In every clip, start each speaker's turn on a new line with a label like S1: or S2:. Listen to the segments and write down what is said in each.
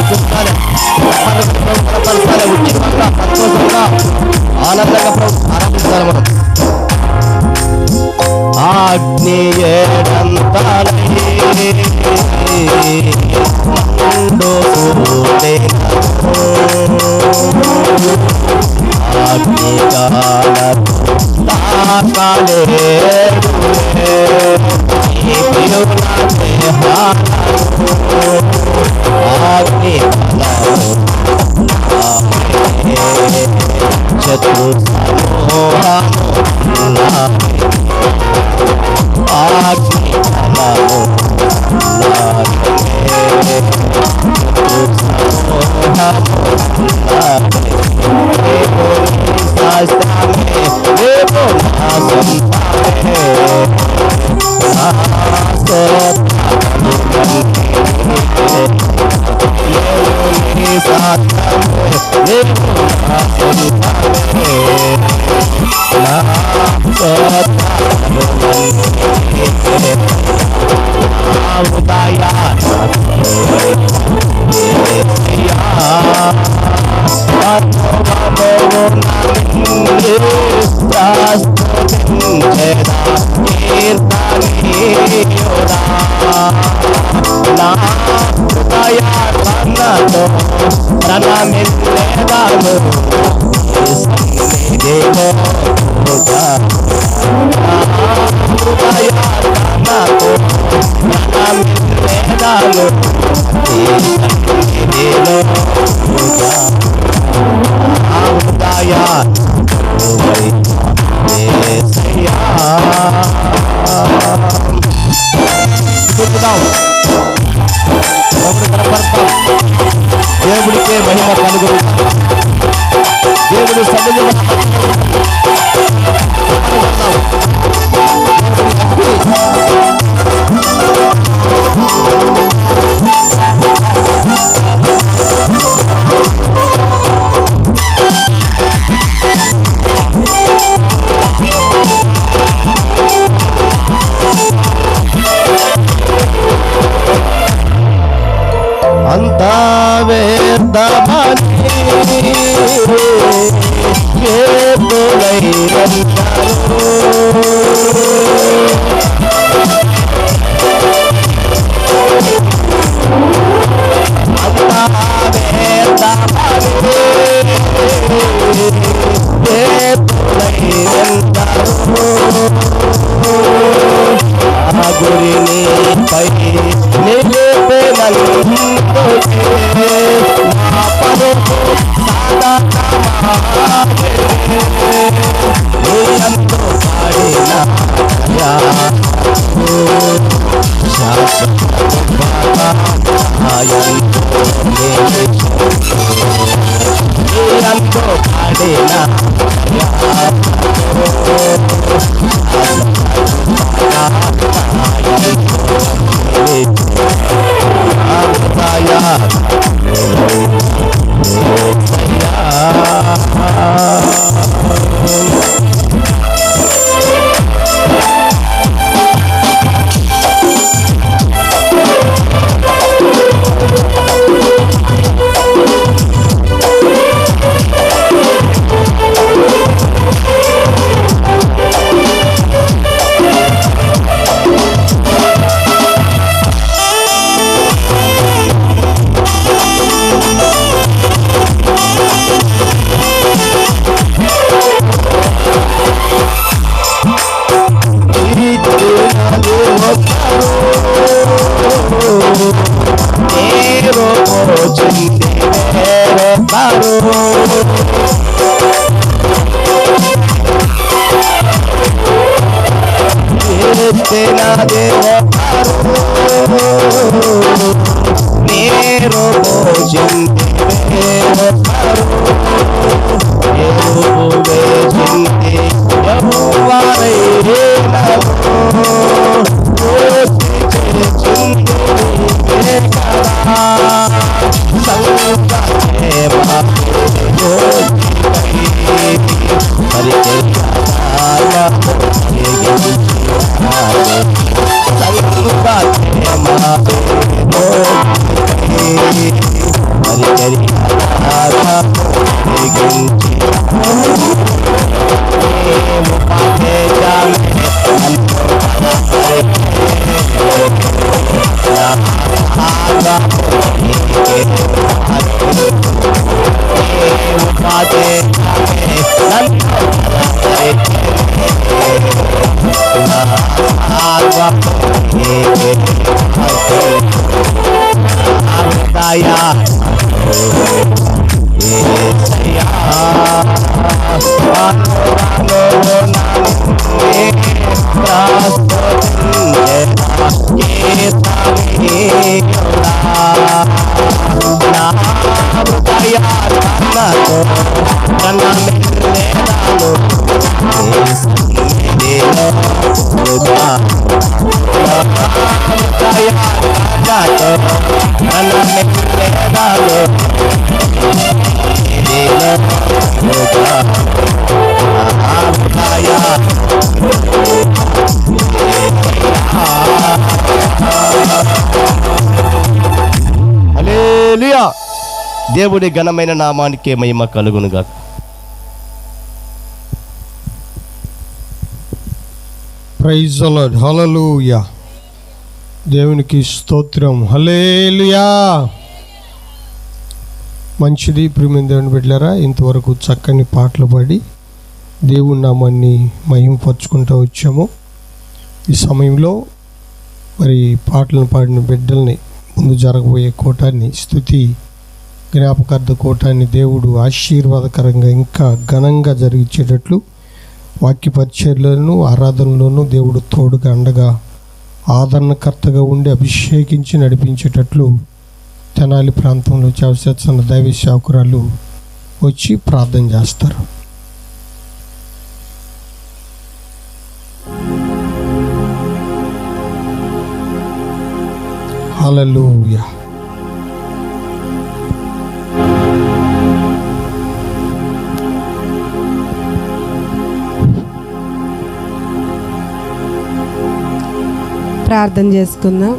S1: చూడాలి, ఉచితంగా సంతోషంగా ఆనందంగా ఆరాధించాలి. మనం అగ్ని ఏడంతలై అగ్ని శత్రు దేవుడికే మహిమ కలుగును. దేవుడి సన్నిధిలో అంతా వేదమని గురిని పై నిలిపే హల్లెలూయా. దేవుడి ఘనమైన నామానికే మహిమ కలుగునుగాక.
S2: Praise the lord. హల్లెలూయా. దేవునికి స్తోత్రం. హల్లెలూయా. మంచిది ప్రియమైన దేవుని బిడ్డలారా, ఇంతవరకు చక్కని పాటలు పాడి దేవుని నామాన్ని మహిమపరుచుకుంటూ వచ్చాము. ఈ సమయంలో మరి పాటలను పాడిన బిడ్డల్ని ముందు జరగబోయే కూటాన్ని, స్తుతి జ్ఞాపకార్థ కూటాన్ని దేవుడు ఆశీర్వాదకరంగా ఇంకా ఘనంగా జరిగించేటట్లు వాక్య పరిచర్యలను ఆరాధనలోనూ దేవుడు తోడుగా అండగా ఆదరణకర్తగా ఉండి అభిషేకించి నడిపించేటట్లు తెనాలి ప్రాంతంలో చేస్తున్న దైవ సేవకురాలు వచ్చి ప్రార్థన చేస్తారు. హల్లెలూయా.
S3: ప్రార్థన చేసుకుందాం.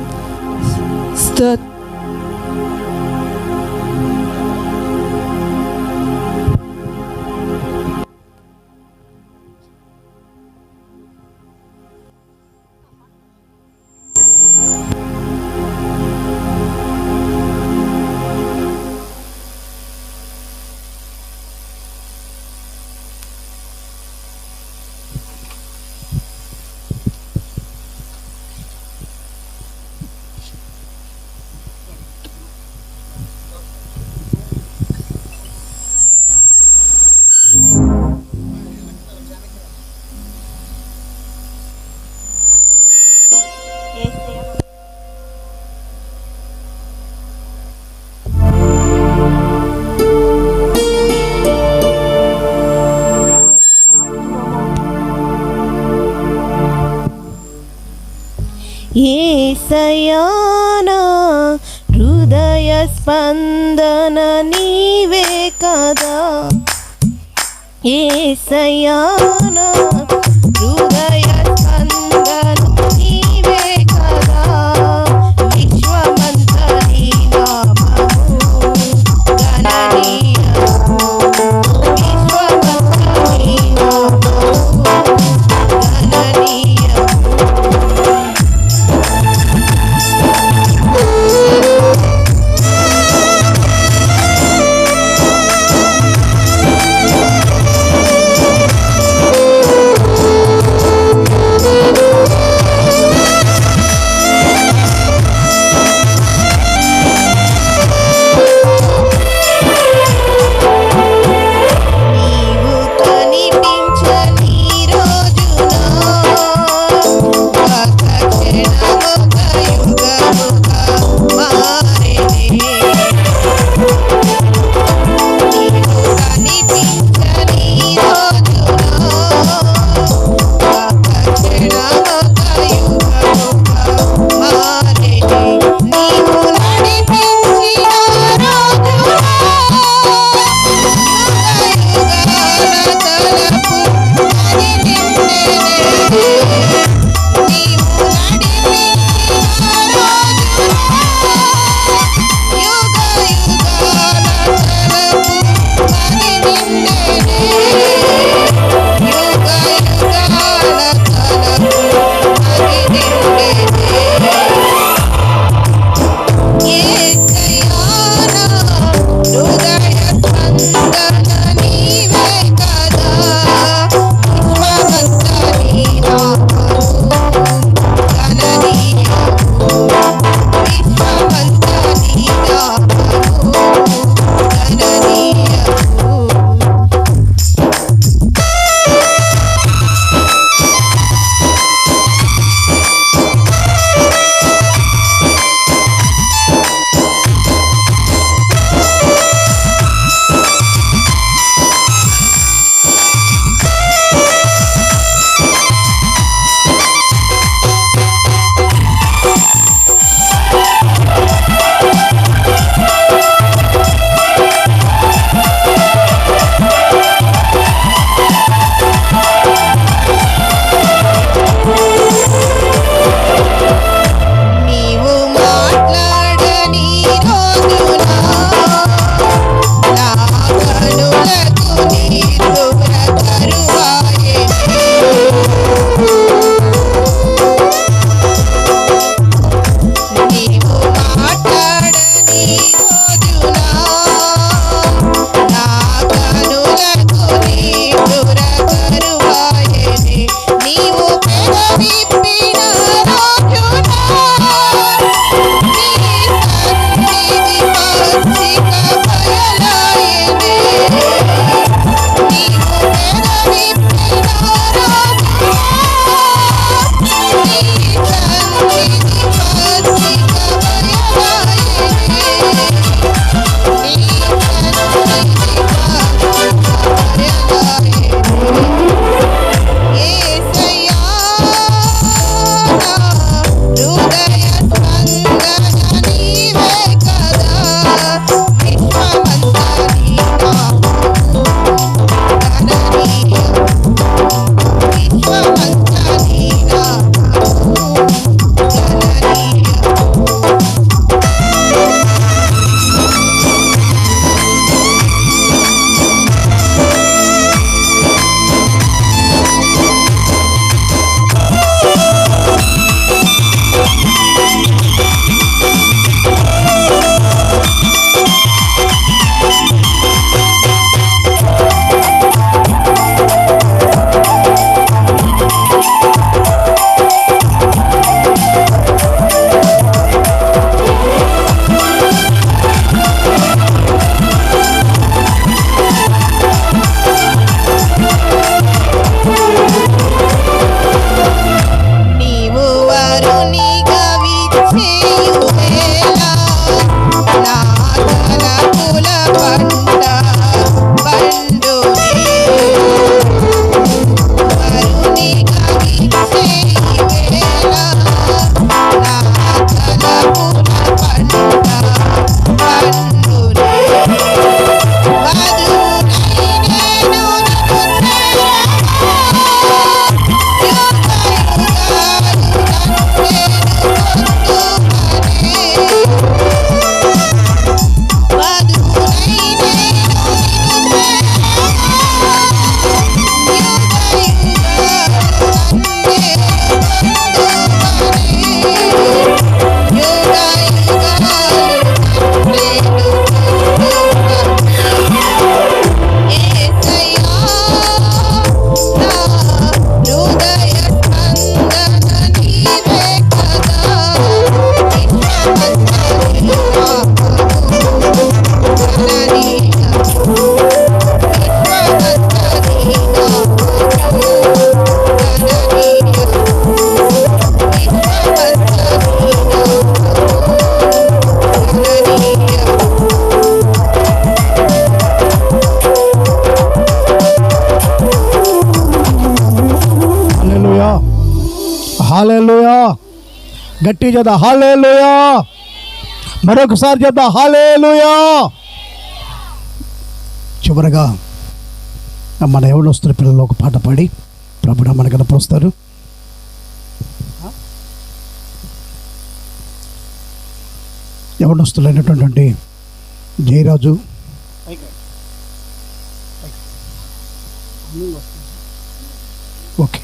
S4: యేసయ్యా నా హృదయ స్పందన నీవే కదా, యేసయ్యా నా హృదయ స్పందన నీవే కదా, విశ్వమంతా నీ నామము గణనీయము, విశ్వమంతా నీ నామము గణనీయము.
S3: హల్లెలూయా. గట్టి చేద్దాం హల్లెలూయా. మరొకసారి చేద్దాం హల్లెలూయా. చివరగా మన యవ్వనస్తుల పిల్లలు ఒక పాట పాడి ప్రభుడా మన కనపరుస్తారు. యవ్వనస్తులైనటువంటి జయరాజు, ఓకే,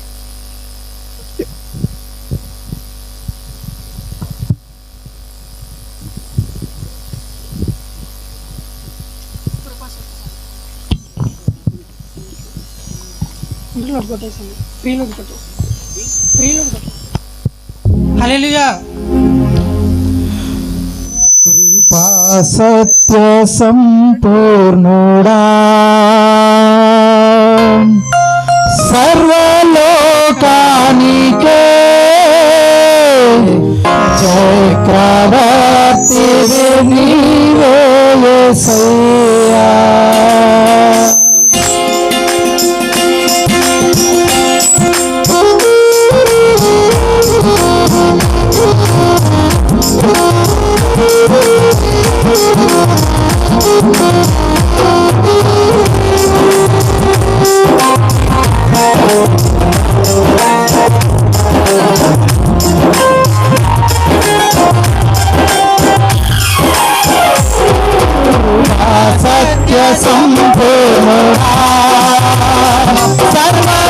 S5: హల్లెలూయా.
S6: కృపా సత్య సంపూర్ణుడా సర్వలోకానికే చక్రవర్తి నీవే యేసయ్యా. సత్య సంపూర్ణుడా సర్వలోకానికే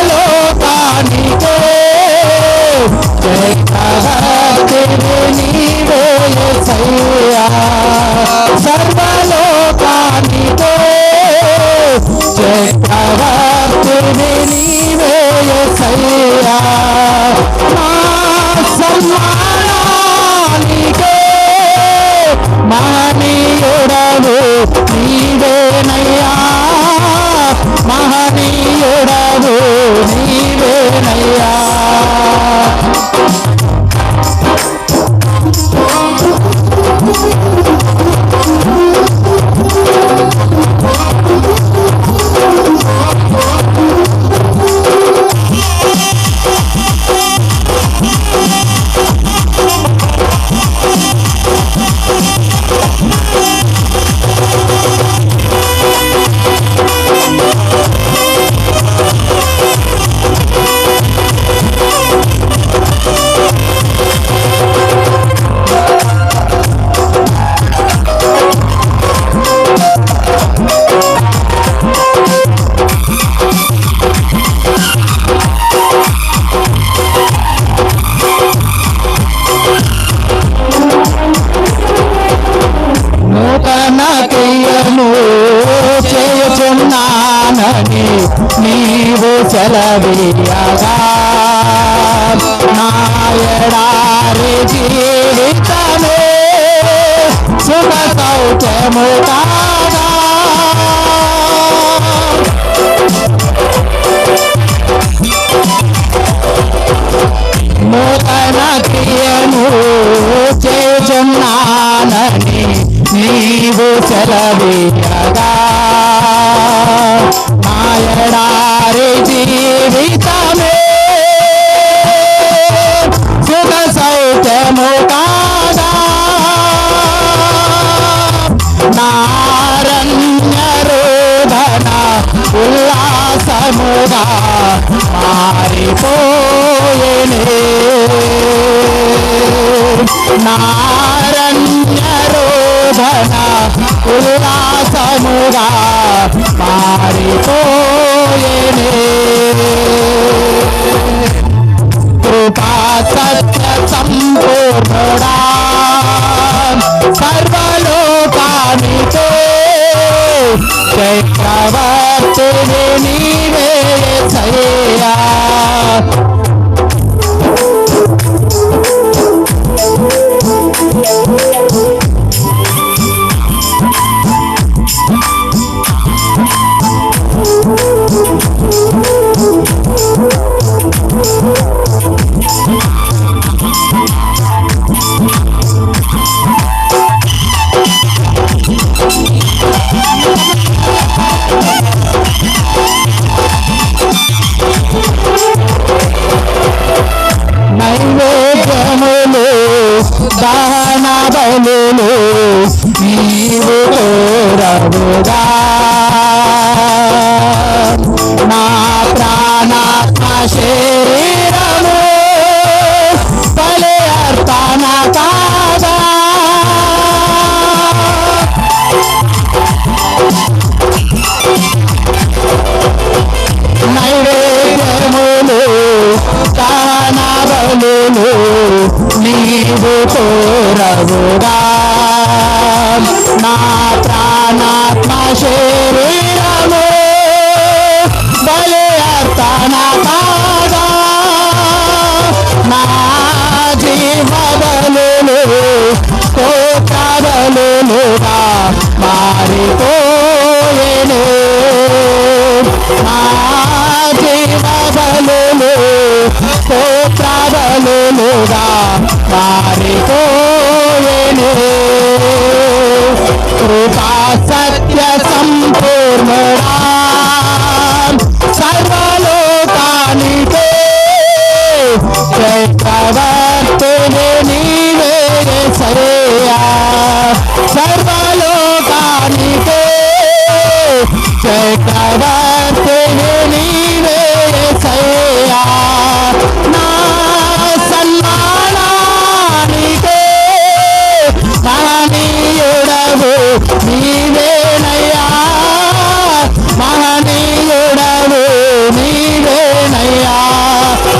S6: చక్రవర్తి నీవే యేసయ్యా. మహనీయుడవు నీవేనయ్యా, మహనీయుడవు నీవేనయ్యా. నూతన క్రియను చేయుచున్నానని నీవు సెలవీయగా, నా ఎడారి జీవితమే సుఖ సౌఖ్యము కాగా. నూతన క్రియను చేయుచున్నానని నీవు సెలవీయగా, నా ఎడారి జీవితమే సుఖ సౌఖ్యము కాగా. నారణ్య రోదన ఉల్లాసముగా మారిపోయేనే, నారణ్య రోదన ఉల్లాసముగా మారిపోయేనే. కృపా సత్య సంపూర్ణుడా సర్వలోకానికే చక్రవర్తిని నీవే యేసయ్యా. నైవేద్యములు దహన బలులు నీవు కోరవుగా, నా ప్రాణాత్మ శరీరము బలి అర్పణ కాగా. నైవేద్యములు దహన బలులు నీవు కోరవుగా, నా ప్రాణాత్మ శరీరము బలి అర్పణ కాగా. నా జీవ బలులు స్తోత్ర బలులుగా మారిపోయేనే, నా జీవ బలులు స్తోత్ర బలులుగా మారిపోయేనే. కృపా సత్య సంపూర్ణుడా సర్వలోకానికే చక్రవర్తిని నీవే యేసయ్యా. సర్వలోకానికే చక్రవర్తిని నీవే యేసయ్యా. నా సన్మానానికే మహనీయుడవు నీవేనయ్యా, మహనీయుడవు నీవేనయ్యా.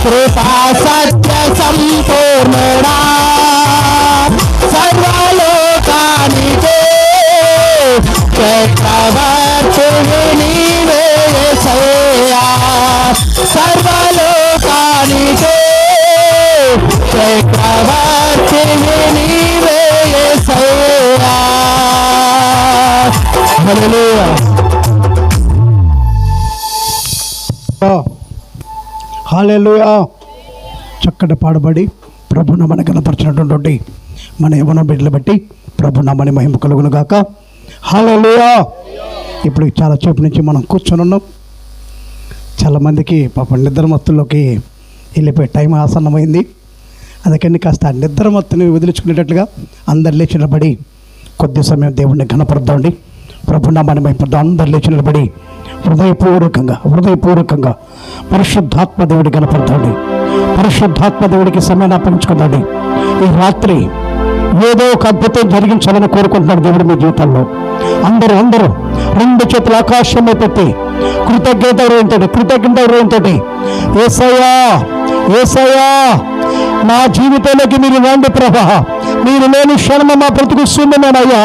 S6: కృపా సత్య సంపూర్ణుడా సర్వలోకానికే చక్రవర్తిని నీవే యేసయ్యా. సర్వలోకానికే చక్రవర్తిని నీవే యేసయ్యా. హల్లెలూయా.
S3: హల్లెలూయా. చక్కటి పాడబడి ప్రభు నామని కనపరిచినటువంటి మన యవ్వన బిడ్డలు బట్టి ప్రభు నామని మహిమ కలుగును గాక. హల్లెలూయా. ఇప్పుడు చాలా సేపు నుంచి మనం కూర్చొని ఉన్నాం. చాలామందికి పాపం నిద్రమత్తుల్లోకి వెళ్ళిపోయే టైం ఆసన్నమైంది. అందుకని కాస్త నిద్రమత్తుని వదిలించుకునేటట్లుగా అందరు లేచి నిలబడి కొద్ది సమయం దేవుడిని ఘనపరుద్దామండి. ప్రభు నామాన్ని మహిమపరుద్దాం. అందరు లేచి నిలబడి హృదయపూర్వకంగా పరిశుద్ధాత్మ దేవుడి ఘనపరుద్దామండి. పరిశుద్ధాత్మ దేవుడికి సమయాన్ని అప్పగించుకుందాండి. ఈ రాత్రి ఏదో ఒక అద్భుతం జరిగించాలని కోరుకుంటున్నాడు దేవుడు మీ జీవితంలో. అందరూ రెండు చేతులు ఆకాశం పెట్టి కృతజ్ఞత హృదయంతో యేసయ్యా నా జీవితంలోకి మీరు రండి ప్రభా. మీరు లేని క్షణం మా బ్రతుకు శూన్యమేనయ్యా.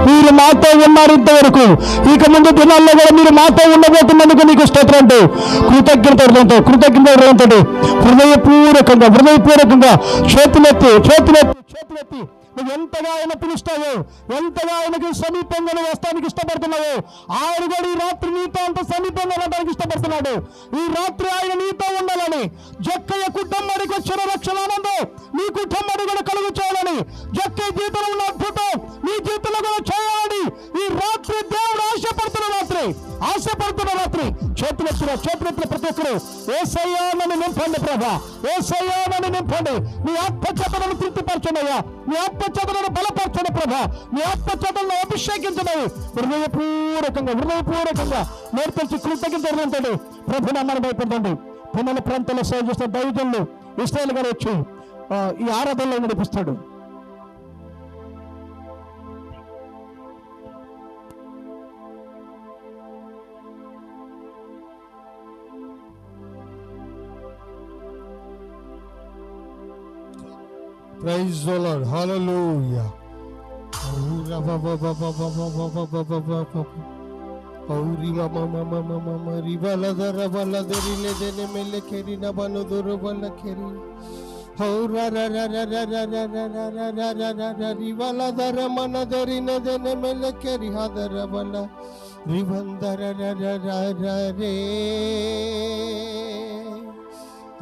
S3: మీరు మాతో ఉన్నారు ఇంతవరకు, ఇక ముందు దినాల్లో కూడా మీరు మాతో ఉండబోతున్నందుకు నీకు స్తోత్రం అంటూ కృతజ్ఞత హృదయపూర్వకంగా చేతులెత్తి నువ్వు ఎంతగా ఆయన పిలుస్తావో, ఎంతగా ఆయనకు సమీపంగా నువ్వు వస్తానికి ఇష్టపడుతున్నావో, ఆయన కూడా ఈ రాత్రి నీతో అంత సమీపంగా ఉండడానికి ఇష్టపడుతున్నాడు. ఈ రాత్రి ఆయన నీతో ఉండాలని, జక్కయ్య కుటుంబానికి వచ్చిన రక్షణ ఆనందం నీ కుటుంబానికి కూడా కలుగు చేయాలని, జక్కయ్య జీవితంలో ఉన్న అద్భుతం నీ జీవితంలో కూడా చేయాలని ఈ రాత్రి దేవుడు ఆశపడుతున్న రాత్రి చేతులెత్తిన ప్రతి ఒక్కరు యేసయ్యా నన్ను నింపండి ప్రభా, యేసయ్యా నన్ను నింపండి. నీ ఆత్మచేతలను తృప్తిపరచనయ్యా, నీ ఆత్మచేతలను బలపరచండి ప్రభా, నీ ఆత్మచేతలను అభిషేకించండి. హృదయపూర్వకంగా నేర్పించి కృతజ్ఞతలు ప్రభు నామాన్ని భయపడండి. పిల్లల ప్రాంతాల్లో సేవ చేస్తున్న దైవజనులు ఇశ్రాయేల్ గారు వచ్చి ఈ ఆరాధనలో నడిపిస్తాడు.
S2: Praise the Lord. Hallelujah.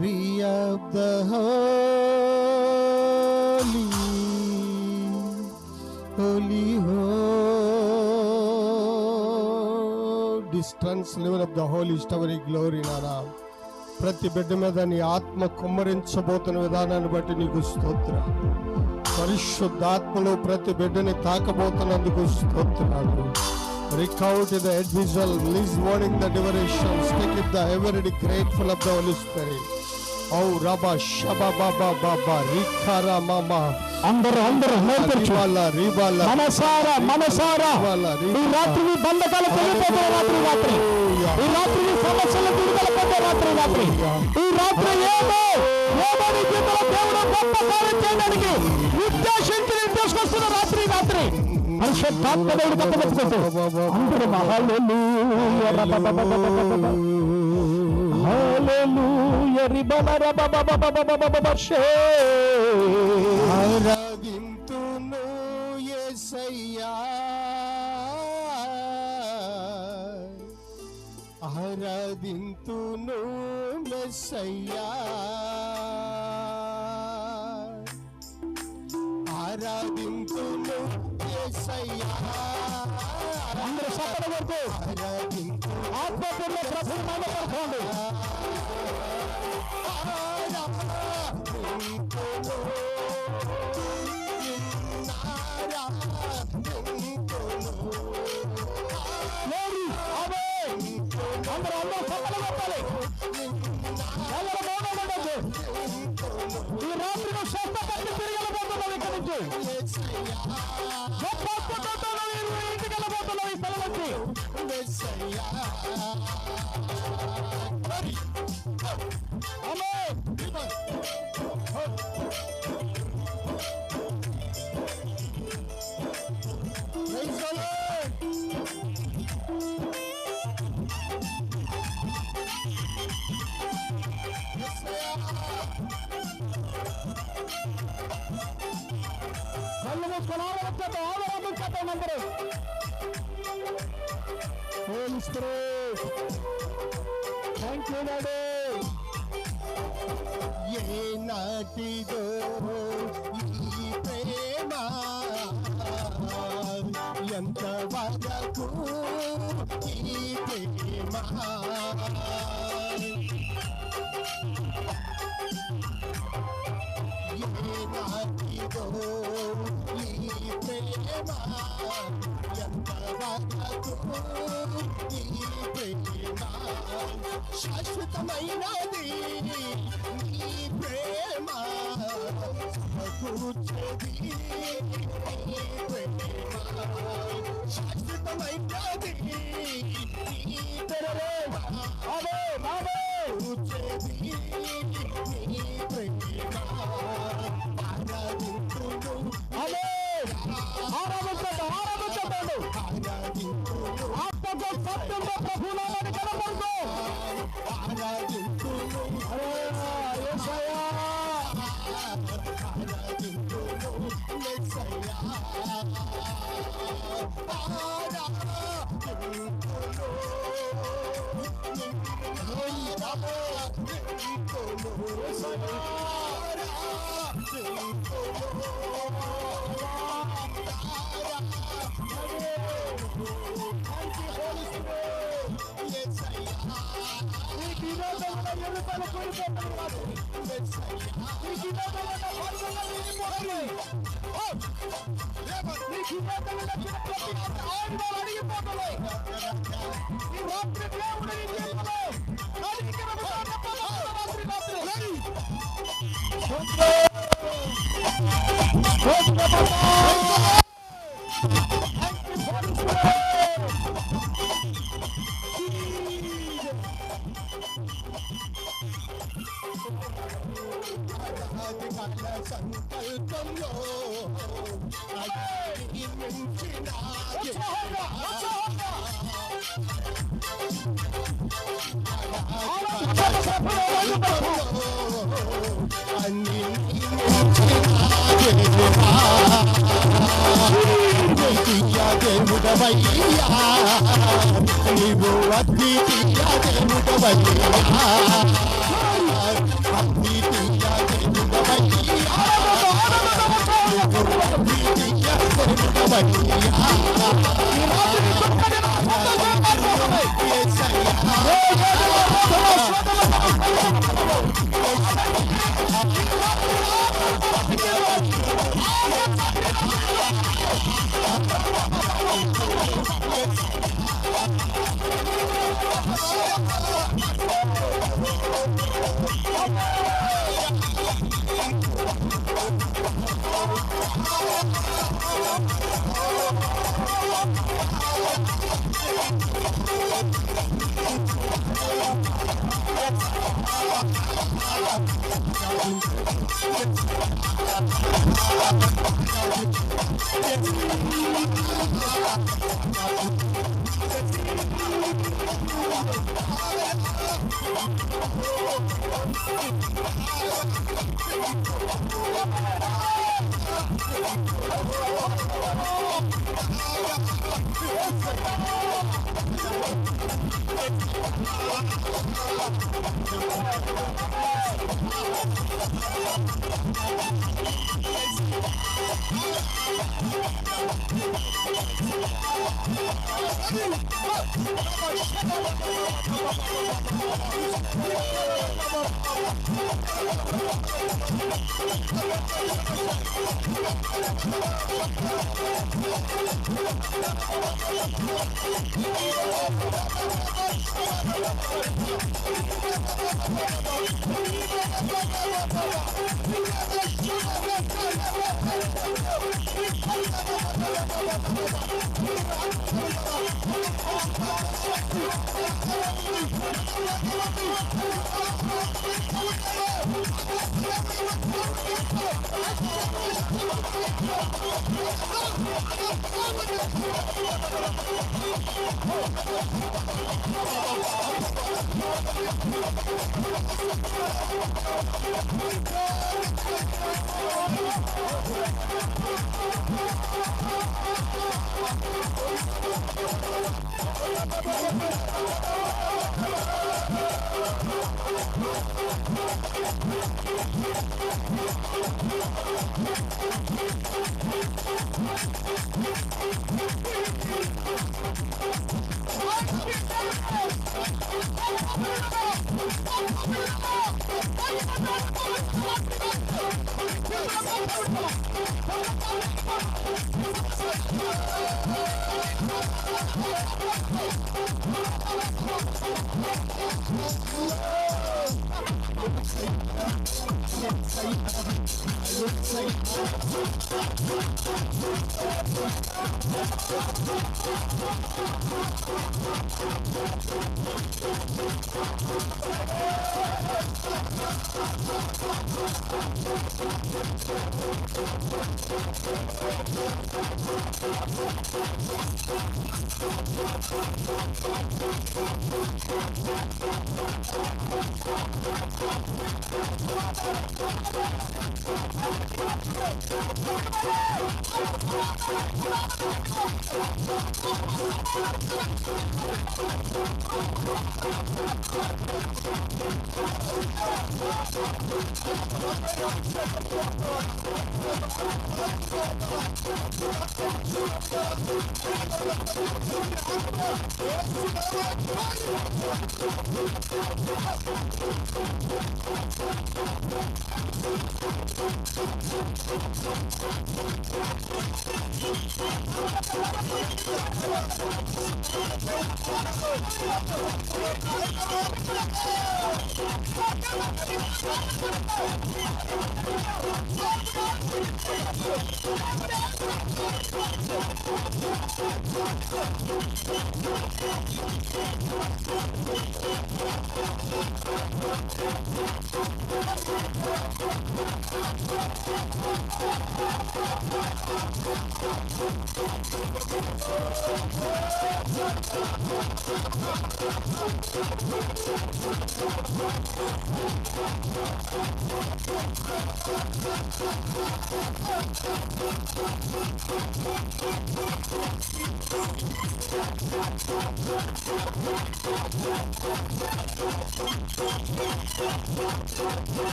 S2: We of the holy distance level of the Holy Story glory nara ప్రతి బిడ్డ మీద నీ ఆత్మ కుమ్మరించబోతున్న విధానాన్ని బట్టి నీకు స్తోత్రం. పరిశుద్ధాత్మలో ప్రతి బిడ్డని తాకబోతున్నందుకు స్తోత్రాలు. Recount the advisal, release warning the diverations, take it the every grateful of the Holy Spirit. Oh Rabba Shaba Baba Baba Rikara Mama
S3: అందరూ
S2: Ribala Ribala
S3: మనసారా ఈ రాత్రి బంధకాల తొలగిపోతున్న రాత్రి ఈ రాత్రి సమస్యల విడుదల పొందే రాత్రి ఈ రాత్రి ఏమో నీ జీవితంలో దేవుడు గొప్ప కార్యం చేయడానికి ఉద్దేశించి తీసుకొస్తున్న రాత్రి పరిశుద్ధాత్మ దేవుడు కట్టబెట్టుకుంటూ అందరూ హల్లెలూయా
S2: ఆరాధింతును యేసయ్యా, ఆరాధింతును మెస్సయ్యా, ఆరాధింతును యేసయ్యా.
S3: అందరూ సపన కొడుతూ ఆత్మపూర్ణ ప్రభువు నామపరచండి. అందరూ సపన కొట్టాలి. అందరూ మౌనంగా ఉండొద్దు. ఈ రాత్రి నువ్వు శాస్త్రపట్టి తిరిగి వెళ్ళబోతున్నావు. ఇక్కడి నుంచి గొప్ప అద్భుతంతో ఇంటికి వెళ్ళబోతున్నావు. ఈ స్థలం నుంచి కళ్ళు మూసుకొని ఆలోచించండి. అందరూ Holy Spirit. Thank you, Daddy.
S2: ఏ నాటిదో ఈ ప్రేమ ఎంత వరకు ఈ ప్రేమ ఏ నాటిదో ఈ ప్రేమ ఎంత వరకు ఈ ప్రేమ శాశ్వతమైనది నీ ప్రేమ సమకూర్చేది నీ ప్రేమ శాశ్వతమైనది నీ ప్రేమ సమకూర్చేది నీ ప్రేమ ఆరాధించును
S3: ఆరాధించండి ఆత్మతో సత్యంతో ప్రభునామాన్ని కనపడుకో.
S2: సంకల్పంలో అన్ని దేవుడవయ్యా నీవు అద్వితీయ దేవుడవయ్యా అద్వితీయ దేవుడవయ్యా అద్వితీయ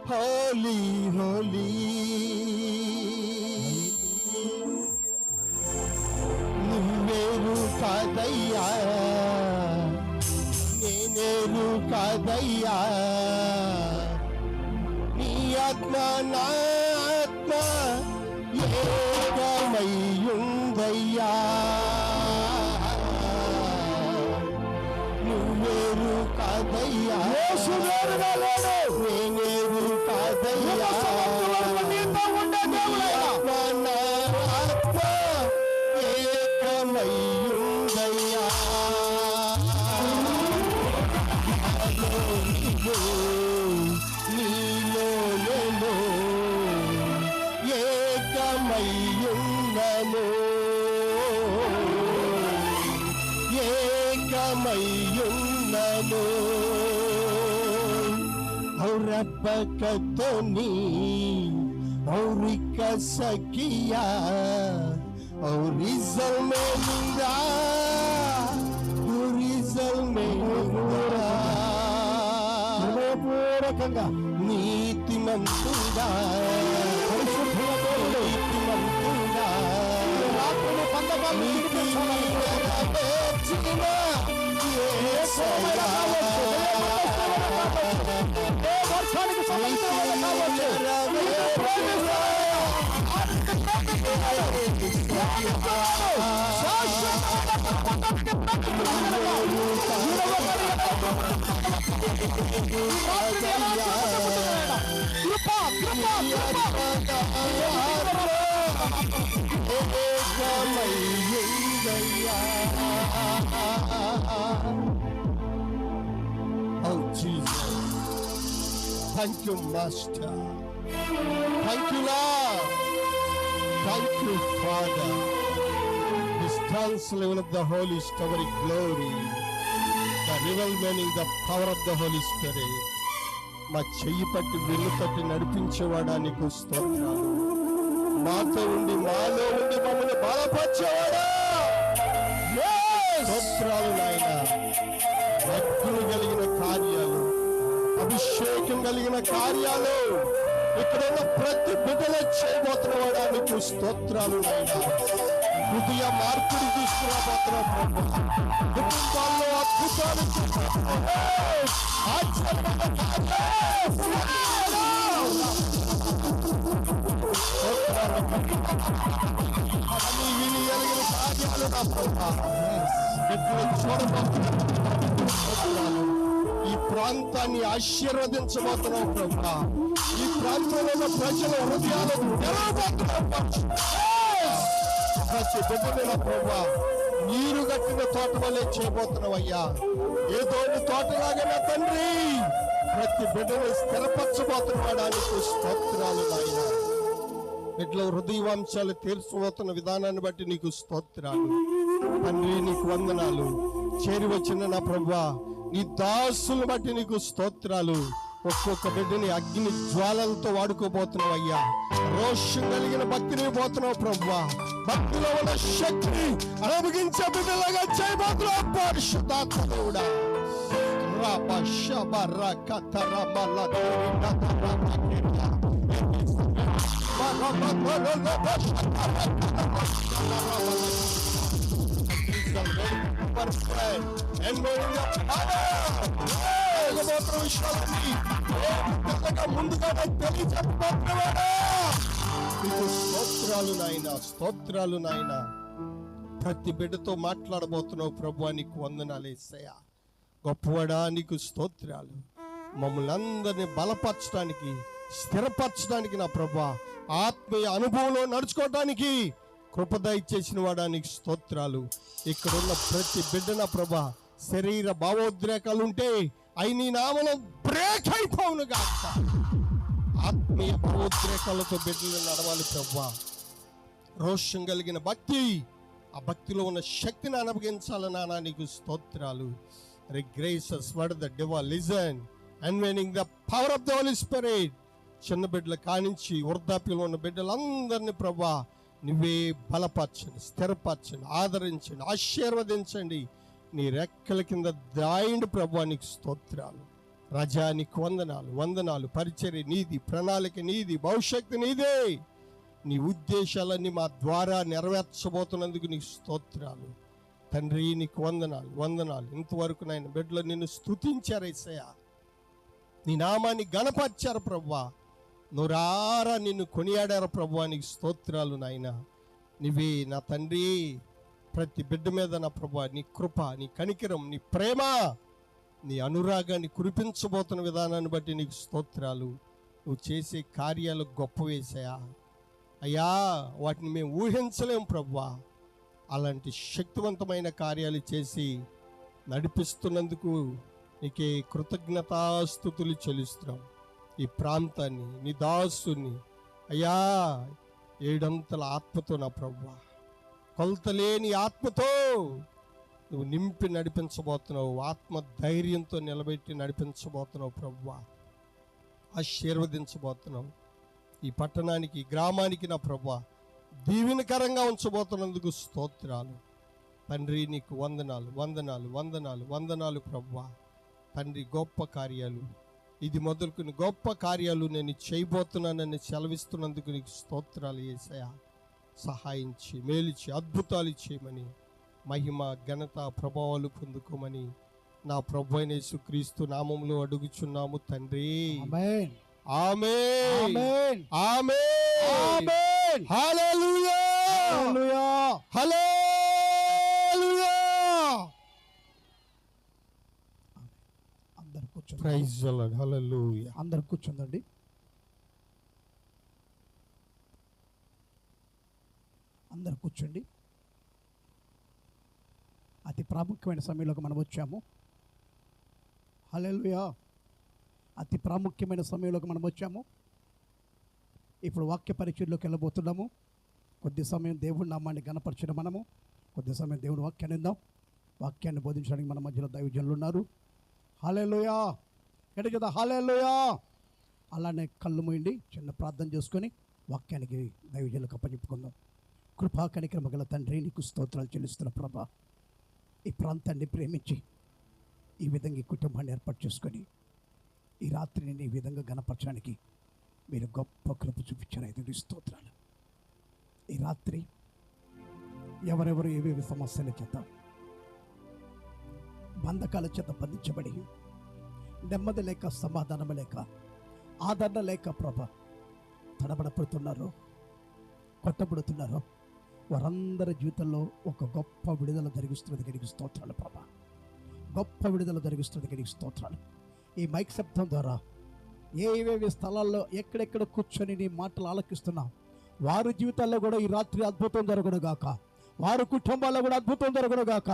S2: holy, holy. నువ్వేరు కాదయ్యా, నేనేరు కాదయ్యా, నీ ఆత్మ నా ఆత్మ ఏకమయ్యుందయ్యా. నువ్వేరు కాదయ్యా, నేనేరు కాదయ్యా, ఏకమయ్యుందయ్యా. నీలో నేను ఏకమయ్యున్నను, ఏకమయ్యున్నను. ఏకమయ్యున్నను ఔరబ్బకతోని ఔరిక సఖియా ఔరిజల్ మేలురా ఔరిజల్ మేలురా
S3: హృదయపూర్వకంగా
S2: నీతిమంతుడా
S3: పరిశుద్ధుల
S2: నీతిమంతుడా
S3: రాత్రులు పందకాలు
S2: నెరవేర్చిన యేసయ్యా.
S3: వర్షానికి సంబంధించిన
S2: Oh Jesus, thank you Master, thank you Lord, thank you Father. This translevel of the Holy Spirit glory, the revelation, the power of the Holy Spirit. మా చెయ్యి పట్టి వెన్ను తట్టి నడిపించేవాడా నీకు స్తోత్రాలు. మాతో ఉండి మాలో ఉండి మమ్మల్ని బలపరిచేవాడా స్తోత్రాలు నాయన. భక్తులు కలిగిన కార్యాలు, అభిషేకం కలిగిన కార్యాలు ఇక్కడ ఉన్న ప్రతి బిడ్డలో చేయబోతున్నవాడా నీకు స్తోత్రాలు నాయన. హృదయ మార్పుని తీసుకురాబోతున్నావు ప్రభు. కుటుంబాల్లో అద్భుతాలు విని ఎలిగిన కార్యాలు నా ప్రభు చూడబోతున్నాను. ఈ ప్రాంతాన్ని ఆశీర్వదించబోతున్నావు ప్రభు. ఈ ప్రాంతంలో ఉన్న ప్రజల హృదయాలు తెరవబోతున్నావు. ప్రతి బిడ్డల ప్రభు నీరు గట్టిన తోట వల్లే చేయబోతున్నావయ్యా. ఏదో తోటలాగా నా తండ్రి ప్రతి బిడ్డను స్థిరపరచబోతున్నాడానికి స్తోత్రాలు నాయన. బిడ్డల హృదయవంశాలు తీర్చబోతున్న విధానాన్ని బట్టి నీకు స్తోత్రాలు తండ్రి. నీకు వందనాలు. చేరి వచ్చిన నా ప్రభువా నీ దాసులను బట్టి నీకు స్తోత్రాలు. ఒక్కొక్క బిడ్డని అగ్ని జ్వాలలతో వాడుకోబోతున్నావు అయ్యా. రోషం కలిగిన భక్తిని పోతున్నావు ప్రభువా. భక్తిలో ఉన్న శక్తి అనుభవించే బిడ్డలాగా చేయబోతున్నావు పరిశుద్ధాత్మ దేవుడా. ముందుగా తెలియజెప్పబోతున్నాడు. స్తోత్రాలు నాయన, స్తోత్రాలు నాయన. ప్రతి బిడ్డతో మాట్లాడబోతున్నావు ప్రభు. నీకు వందనాలు యేసయ్యా. గొప్పవాడా నీకు స్తోత్రాలు. మమ్మల్ని అందరినీ బలపరచడానికి, స్థిరపరచడానికి నా ప్రభు, ఆత్మీయ అనుభవంలో నడుచుకోవడానికి కృపద ఇచ్చేసిన వాడా నీకు స్తోత్రాలు. ఇక్కడున్న ప్రతి బిడ్డ నా ప్రభు శరీర భావోద్రేకాలు ఉంటే అవి నీ నామలో బ్రేక్ అయిపోవును గాక. ఆత్మీయ భావోద్రేకాలతో బిడ్డలు నడవాలి ప్రభు. రోషం కలిగిన భక్తి, ఆ భక్తిలో ఉన్న శక్తిని అనుభవించాలన్నా నీకు స్తోత్రాలు. Grace's word the divine listen unveiling the power of the holy spirit. చిన్న బిడ్డల కానించి వృద్ధాప్యంలో ఉన్న బిడ్డలందరినీ ప్రభా నువ్వే బలపరచండి, స్థిరపరచండి, ఆదరించండి, ఆశీర్వదించండి. నీ రెక్కల కింద దాయండి ప్రభా. నీకు స్తోత్రాలు రాజా. నీకు వందనాలు, వందనాలు. పరిచర్య నీది, ప్రణాళిక నీది, భవిష్యత్తు నీదే. నీ ఉద్దేశాలన్నీ మా ద్వారా నెరవేర్చబోతున్నందుకు నీకు స్తోత్రాలు తండ్రి. నీకు వందనాలు, వందనాలు. ఇంతవరకు నాయన బిడ్డలు నిన్ను స్తుతించారు యేసయ్యా. నీ నామాన్ని గణపరిచారు ప్రభువా. నోరారా నిన్ను కొనియాడారు ప్రభువా. నీకు స్తోత్రాలు నాయన. నీవే నా తండ్రి. ప్రతి బిడ్డ మీద నా ప్రభువా నీ కృప, నీ కనికరం, నీ ప్రేమ, నీ అనురాగాన్ని కురిపించబోతున్న విధానాన్ని బట్టి నీకు స్తోత్రాలు. నువ్వు చేసే కార్యాలు గొప్పవేసయా అయ్యా. వాటిని మేము ఊహించలేము ప్రభువా. అలాంటి శక్తివంతమైన కార్యాలు చేసి నడిపిస్తున్నందుకు నీకే కృతజ్ఞతాస్తుతులు చెల్లిస్తున్నాం. ఈ ప్రాంతాన్ని, నీ దాసుని అయ్యా 7 అంతల ఆత్మతో నా ప్రభువా, కొలతలేని ఆత్మతో నువ్వు నింపి నడిపించబోతున్నావు, ఆత్మ ధైర్యంతో నిలబెట్టి నడిపించబోతున్నావు ప్రభువా. ఆశీర్వదించబోతున్నావు. ఈ పట్టణానికి, ఈ గ్రామానికి నా ప్రభువా దీవెనకరంగా ఉంచబోతున్నందుకు స్తోత్రాలు తండ్రి. నీకు వందనాలు వందనాలు వందనాలు వందనాలు ప్రభువా. తండ్రి, గొప్ప కార్యాలు ఇది మొదలుకుని గొప్ప కార్యాలు నేను చేయబోతున్నానని సెలవిస్తున్నందుకు నీకు స్తోత్రాలు యేసయ్యా. సహాయించి మేలిచి అద్భుతాలు చేయమని, మహిమ ఘనత ప్రభావాలు పొందుకోమని నా ప్రభు అయిన యేసుక్రీస్తు నామములో అడుగుచున్నాము తండ్రి.
S3: ఆమేన్.
S2: ఆమేన్.
S3: ఆమేన్.
S2: ఆమేన్.
S3: ఆమేన్.
S2: హల్లెలూయా.
S3: హల్లెలూయా.
S2: హల్లెలూయా.
S3: అందరు కూర్చోండి.
S2: Praise the lord. హల్లెలూయా.
S3: అందరు కూర్చుందండి. అందరు కూర్చోండి. అతి ప్రాముఖ్యమైన సమయంలోకి మనం వచ్చాము. హల్లెలూయా. అతి ప్రాముఖ్యమైన సమయంలోకి మనం వచ్చాము. ఇప్పుడు వాక్య పరిచయంలోకి వెళ్ళబోతున్నాము. కొద్ది సమయం దేవుడి నామాన్ని గణపరచడం మనము, కొద్ది సమయం దేవుడి వాక్యాన్ని విందాం. వాక్యాన్ని బోధించడానికి మన మధ్యలో దైవజనులు ఉన్నారు. హల్లెలూయా. ఎటు కదా హల్లెలూయా. అలానే కళ్ళు మూయండి, చిన్న ప్రార్థన చేసుకొని వాక్యానికి దైవజనులకు అప్పచెప్పుకుందాం. కృపా కనికరమ గల తండ్రి, నీకు స్తోత్రాలు చెల్లిస్తున్న ప్రభా. ఈ ప్రాంతాన్ని ప్రేమించి ఈ విధంగా ఈ కుటుంబాన్ని ఏర్పాటు చేసుకొని ఈ రాత్రిని ఈ విధంగా గణపరచడానికి మీరు గొప్ప కృప చూపించారు. ఐదు స్తోత్రాలు. ఈ రాత్రి ఎవరెవరు ఏవేవి సమస్యల చేత, బంధకాల చేత బంధించబడి నెమ్మది లేక, సమాధానం లేక, ఆదరణ లేక ప్రభ తడబడపడుతున్నారో, కొట్టబడుతున్నారో వారందరి జీవితంలో ఒక గొప్ప విడుదల జరిగిస్తున్నది గడికి స్తోత్రాలు ప్రభా. గొప్ప విడుదల జరిగిస్తున్నది గడికి స్తోత్రాలు. ఈ మైక్ శబ్దం ద్వారా ఏవేవి స్థలాల్లో ఎక్కడెక్కడ కూర్చొని నీ మాటలు ఆలకిస్తున్నావు వారి జీవితాల్లో కూడా ఈ రాత్రి అద్భుతం జరగను గాక. వారి కుటుంబాల్లో కూడా అద్భుతం జరగను గాక.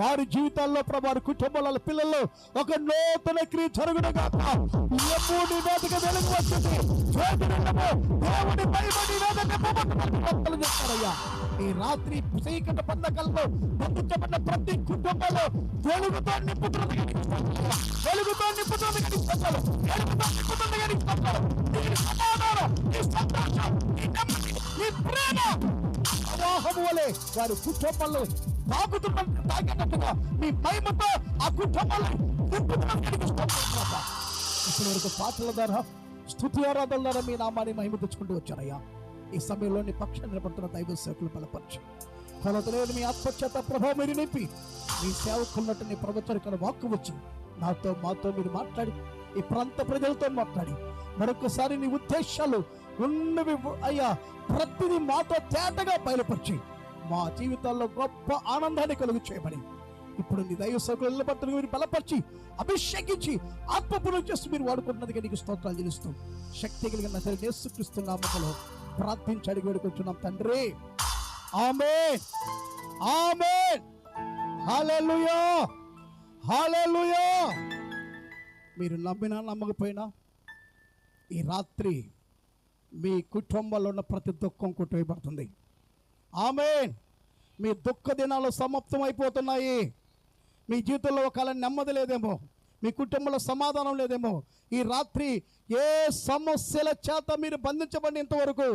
S3: వారి జీవితాల్లో ప్రభు, వారి కుటుంబాల పిల్లల్లో ఒక నూతన క్రియ జరగను గాక. ఎప్పుడు వేదిక వెలుగు వచ్చింది, దేవుడి భయపడి వేదిక చేస్తారయ్యా. ఈ రాత్రి చీకటి బంధకాల్లో బంధించబడిన ప్రతి కుటుంబంలో వెలుగుతో నింపుతున్నది, వెలుగుతో నింపుతున్నది, వెలుగుతో నింపుతున్నది. ఈ సమాధానం, ఈ సంతోషం, ఈ నెమ్మది, ఈ ప్రేమ ప్రవాహము వలె వారి కుటుంబాల్లో తాకినట్టుగా మీ మహిమతో ఆ కుటుంబాల్లో ఇప్పటి వరకు పాటల ద్వారా, స్తుతి ఆరాధన ద్వారా మీ నామాన్ని మహిమ తెచ్చుకుంటూ వచ్చారయ్యా. ఈ సమయంలో నీ పక్షాన్ని నిలబడుతున్న దైవ సేవకులు బలపరచు. కొలతలేని మీ ఆత్మచేత ప్రభావం మీరు నింపి మీ సేవకున్నట్టు నీ ప్రవచన వాక్కు వచ్చి నాతో మాతో మీరు మాట్లాడి ఈ ప్రాంత ప్రజలతో మాట్లాడి మరొకసారి నీ ఉద్దేశాలు ఉన్నవి అయ్యా ప్రతిదీ మాతో తేటగా బయలుపరిచి మా జీవితాల్లో గొప్ప ఆనందాన్ని కలుగు చేయమని ఇప్పుడు నీ దైవ సేవకుల పట్ల మీరు బలపరిచి అభిషేకించి ఆత్మపూర్ణ చేస్తూ మీరు వాడుకుంటున్నది నీకు స్తోత్రాలు చెల్లిస్తూ శక్తి కలిగిన యేసుక్రీస్తు నామములో ప్రార్థించి అడిగి వేడుకుంటున్నాం తండ్రి. ఆమేన్. ఆమేన్. హల్లెలూయా. హల్లెలూయా. మీరు నమ్మినా నమ్మకపోయినా ఈ రాత్రి మీ కుటుంబంలో ఉన్న ప్రతి దుఃఖం కొట్టివేయబడుతుంది. ఆమేన్. మీ దుఃఖ దినాలు సమాప్తం అయిపోతున్నాయి. మీ జీవితంలో ఒకవేళ నెమ్మది లేదేమో, మీ కుటుంబంలో సమాధానం లేదేమో, ఈ రాత్రి ఏ సమస్యల చేత మీరు బంధించబడినంతవరకు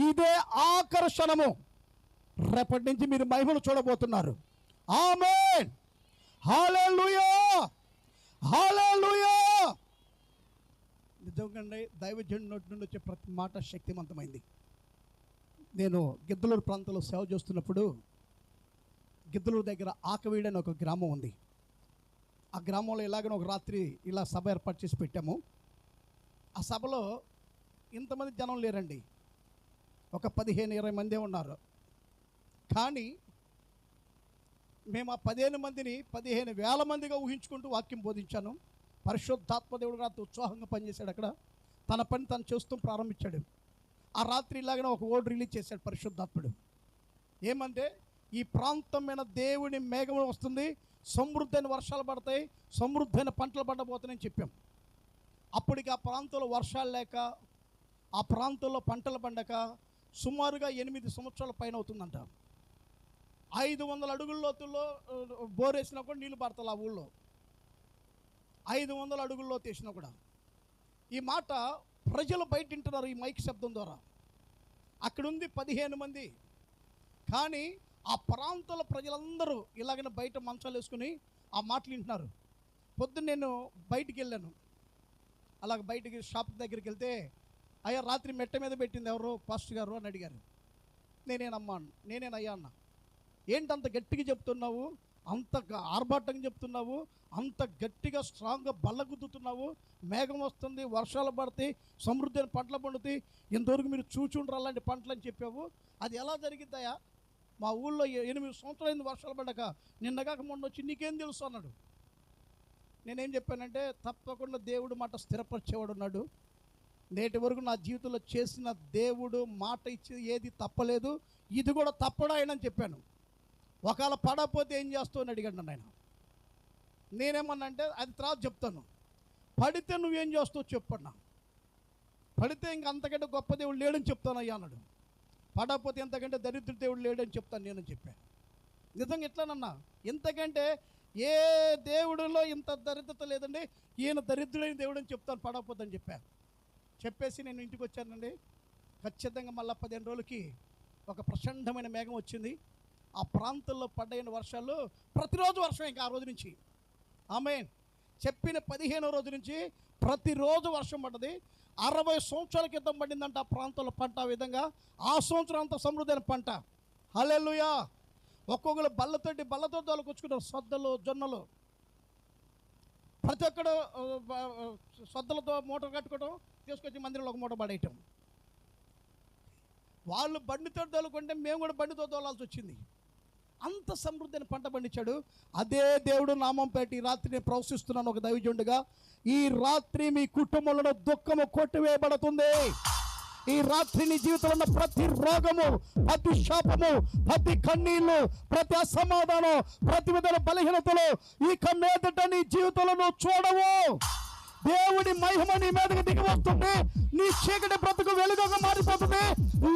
S3: ఇదే ఆకర్షణము. రేపటి నుంచి మీరు మహిమను చూడబోతున్నారు. ఆమేన్. హల్లెలూయా. హల్లెలూయా. నిజంగా దైవజనుడి నోటి నుండి వచ్చే ప్రతి మాట శక్తివంతమైంది. నేను గిద్దలూరు ప్రాంతంలో సేవ చేస్తున్నప్పుడు గిద్దలూరు దగ్గర ఆకవీడు అని ఒక గ్రామం ఉంది. ఆ గ్రామంలో ఇలాగనే ఒక రాత్రి ఇలా సభ ఏర్పాటు చేసి పెట్టాము. ఆ సభలో ఇంతమంది జనం లేరండి, ఒక 15-20 మందే ఉన్నారు. కానీ మేము ఆ 15 మందిని 15,000 మందిగా ఊహించుకుంటూ వాక్యం బోధించాను. పరిశుద్ధాత్మ దేవుడు రాత్రి ఉత్సాహంగా పనిచేశాడు. అక్కడ తన పని తను చేస్తూ ప్రారంభించాడు. ఆ రాత్రి ఇలాగనే ఒక వర్డ్ రిలీజ్ చేశాడు పరిశుద్ధాత్ముడు. ఏమంటే ఈ ప్రాంతం మీద దేవుని మేఘం వస్తుంది, సమృద్ధైన వర్షాలు పడతాయి, సమృద్ధైన పంటలు పడబోతున్నాయని చెప్పాం. అప్పటికి ఆ ప్రాంతంలో వర్షాలు లేక, ఆ ప్రాంతంలో పంటలు పండక సుమారుగా 8 సంవత్సరాల పైన అవుతుందంట.
S5: 500 అడుగుల లోతుల్లో బోరేసినా కూడా నీళ్ళు పడతాయి ఆ ఊళ్ళో. 500 అడుగుల లోతు వేసినా కూడా. ఈ మాట ప్రజలు బయట వింటున్నారు ఈ మైక్ శబ్దం ద్వారా. అక్కడ ఉంది 15 మంది. కానీ ఆ ప్రాంతాల ప్రజలందరూ ఇలాగనే బయట మంచాలు వేసుకుని ఆ మాటలు వింటున్నారు. పొద్దున్న నేను బయటికి వెళ్ళాను. అలాగ బయటికి షాప్ దగ్గరికి వెళ్తే, అయ్యా రాత్రి మెట్ట మీద పెట్టింది ఎవరు పాస్టర్ గారు అని అడిగారు. నేనేనయ్యా అన్న. ఏంటంత గట్టిగా చెప్తున్నావు, అంత ఆర్భాటంగా చెప్తున్నావు, అంత గట్టిగా స్ట్రాంగ్గా బల్లగుద్దుతున్నావు, మేఘం వస్తుంది, వర్షాలు పడతాయి, సమృద్ధి అయిన పంటలు పండుతాయి, ఇంతవరకు మీరు చూచుండ్రు అలాంటి పంటలు అని చెప్పావు, అది ఎలా జరిగిద్దాయా? మా ఊళ్ళో 8 సంవత్సరాలైంది వర్షాలు పడ్డాక, నిన్నగాక మొన్న వచ్చి నీకేం తెలుసు అన్నాడు. నేనేం చెప్పానంటే, తప్పకుండా దేవుడు మాట స్థిరపరిచేవాడు ఉన్నాడు. నేటి వరకు నా జీవితంలో చేసిన దేవుడు మాట ఇచ్చి ఏది తప్పలేదు, ఇది కూడా తప్పడా అని చెప్పాను. ఒకవేళ పడకపోతే ఏం చేస్తావు అని అడిగాడు నన్ను ఆయన. నేనేమన్నా అంటే, అది తర్వాత చెప్తాను. పడితే నువ్వేం చేస్తావు చెప్పన్నా. పడితే ఇంక అంతకంటే గొప్ప దేవుడు లేడని చెప్తాను అయ్యా అన్నాడు. పడకపోతే ఎంతకంటే దరిద్ర దేవుడు లేడని చెప్తాను నేనని చెప్పాను. నిజంగా ఎట్లానన్నా, ఇంతకంటే ఏ దేవుడిలో ఇంత దరిద్రత లేదండి, ఈయన దరిద్రుడైన దేవుడు అని చెప్తాను పడకపోతే అని చెప్పాను. చెప్పేసి నేను ఇంటికి వచ్చానండి. ఖచ్చితంగా మళ్ళీ 15 రోజులకి ఒక ప్రచండమైన మేఘం వచ్చింది. ఆ ప్రాంతంలో పడ్డైన వర్షాలు ప్రతిరోజు వర్షం. ఇంకా ఆ రోజు నుంచి ఆమేన్. చెప్పిన 15వ రోజు నుంచి ప్రతిరోజు వర్షం పడ్డది. 60 సంవత్సరాల క్రితం పడిందంట ఆ ప్రాంతంలో పంట. ఆ విధంగా ఆ సంవత్సరం అంత సమృద్ధైన పంట. హల్లెలూయా. ఒక్కొక్కరు బల్లతో దోలుకొచ్చుకున్నారు. సొద్దలు, జొన్నలు, ప్రతి ఒక్కడు సొద్దలతో మూట కట్టుకోవడం, తీసుకొచ్చి మందిరంలో ఒక మూట పడేయటం. వాళ్ళు బండితో దోలుకుంటే మేము కూడా బండితో దోలాల్సి వచ్చింది. అంత సమృద్ధి పంట పండించాడు. అదే దేవుడు నామం పెట్టి రాత్రి నేను ప్రవశిస్తున్నాను ఒక దైవజనుడిగా. ఈ రాత్రి మీ కుటుంబంలో దుఃఖము కొట్టివేయబడుతుంది. ఈ రాత్రి నీ జీవితంలో ఉన్న ప్రతి రోగము, ప్రతి శాపము, ప్రతి కన్నీళ్ళు, ప్రతి అసమాధానం, ప్రతి విధమైన బలహీనతలు ఇక మీదట నీ జీవితంలో నువ్వు చూడవు. దేవుడి మహిమ నీ మీదకి దిగి వస్తుంది. నీ చీకటి బ్రతుకు వెలుగుగా మారిపోతుంది.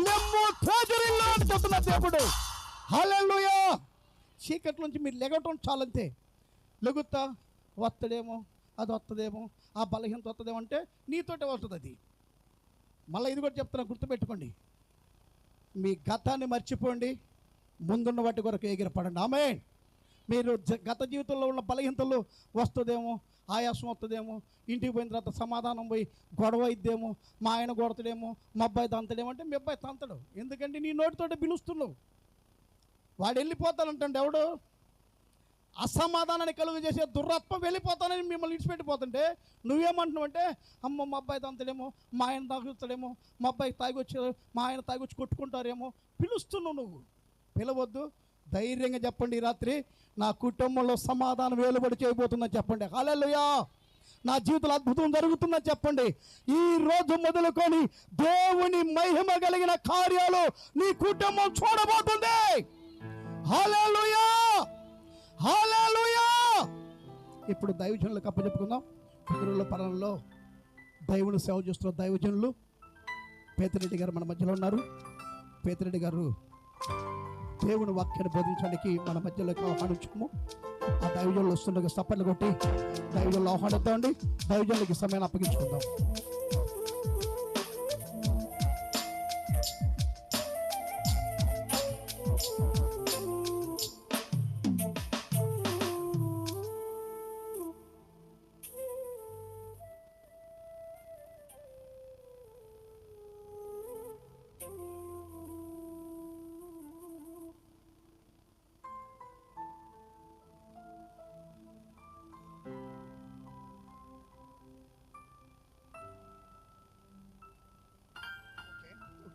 S5: లెమ్ము తేజరిల్లు అని చెప్తున్న దేవుడు. హల్లెలూయా. చీకటి నుంచి మీరు లెగటం చాలంతే. లెగుతా వస్తడేమో, అది వస్తుందేమో, ఆ బలహీనత వస్తుందేమో అంటే నీతోటే వస్తుంది అది. మళ్ళీ ఇది కూడా చెప్తున్నా, గుర్తుపెట్టుకోండి. మీ గతాన్ని మర్చిపోండి, ముందున్న వాటి కొరకు ఎగిరపడండి. ఆమేన్. మీరు గత జీవితంలో ఉన్న బలహీనతలు వస్తుందేమో, ఆయాసం వస్తుందేమో, ఇంటికి పోయిన తర్వాత సమాధానం పోయి గొడవ అయిద్దేమో, మా ఆయన కొడతాడేమో, మా అబ్బాయి తంతడేమో అంటే మీ అబ్బాయి తంతడు. ఎందుకంటే నీ నోటితోటి పిలుస్తున్నావు. వాడు వెళ్ళిపోతానంటే ఎవడు? అసమాధానాన్ని కలుగు చేసే దురాత్మ వెళ్ళిపోతానని మిమ్మల్ని విడిచిపెట్టిపోతుంటే నువ్వేమంటున్నావు అంటే, అమ్మ మా అబ్బాయి తంతడేమో, మా ఆయన తాగుతాడేమో, మా అబ్బాయి తాగొచ్చి మా ఆయన తాగొచ్చి కొట్టుకుంటారేమో పిలుస్తున్నావు. నువ్వు పిలవద్దు. ధైర్యంగా చెప్పండి, ఈ రాత్రి నా కుటుంబంలో సమాధానం వేలుబడి చేయబోతుందని చెప్పండి. హల్లెలూయా. నా జీవితంలో అద్భుతం జరుగుతుందని చెప్పండి. ఈ రోజు మొదలుకొని దేవుని మహిమ కలిగిన కార్యాలు నీ కుటుంబం చూడబోతుంది. హల్లెలూయా. హల్లెలూయా. ఇప్పుడు దైవజనులకు అప్పచెప్పుకుందాం. పితరుల పరంలో దైవుని సేవ చేస్తున్న దైవజనులు పేతిరెడ్డి గారు మన మధ్యలో ఉన్నారు. పేతిరెడ్డి గారు దేవుని వాక్యాన్ని బోధించడానికి మన మధ్యలోకి ఆహ్వానించాము. ఆ దైవజనులు వస్తుండగా సప్పట్లు కొట్టి దైవజనులు ఆహ్వానిద్దామండి. దైవజనులకి సమయాన్ని అప్పగించుకుందాం.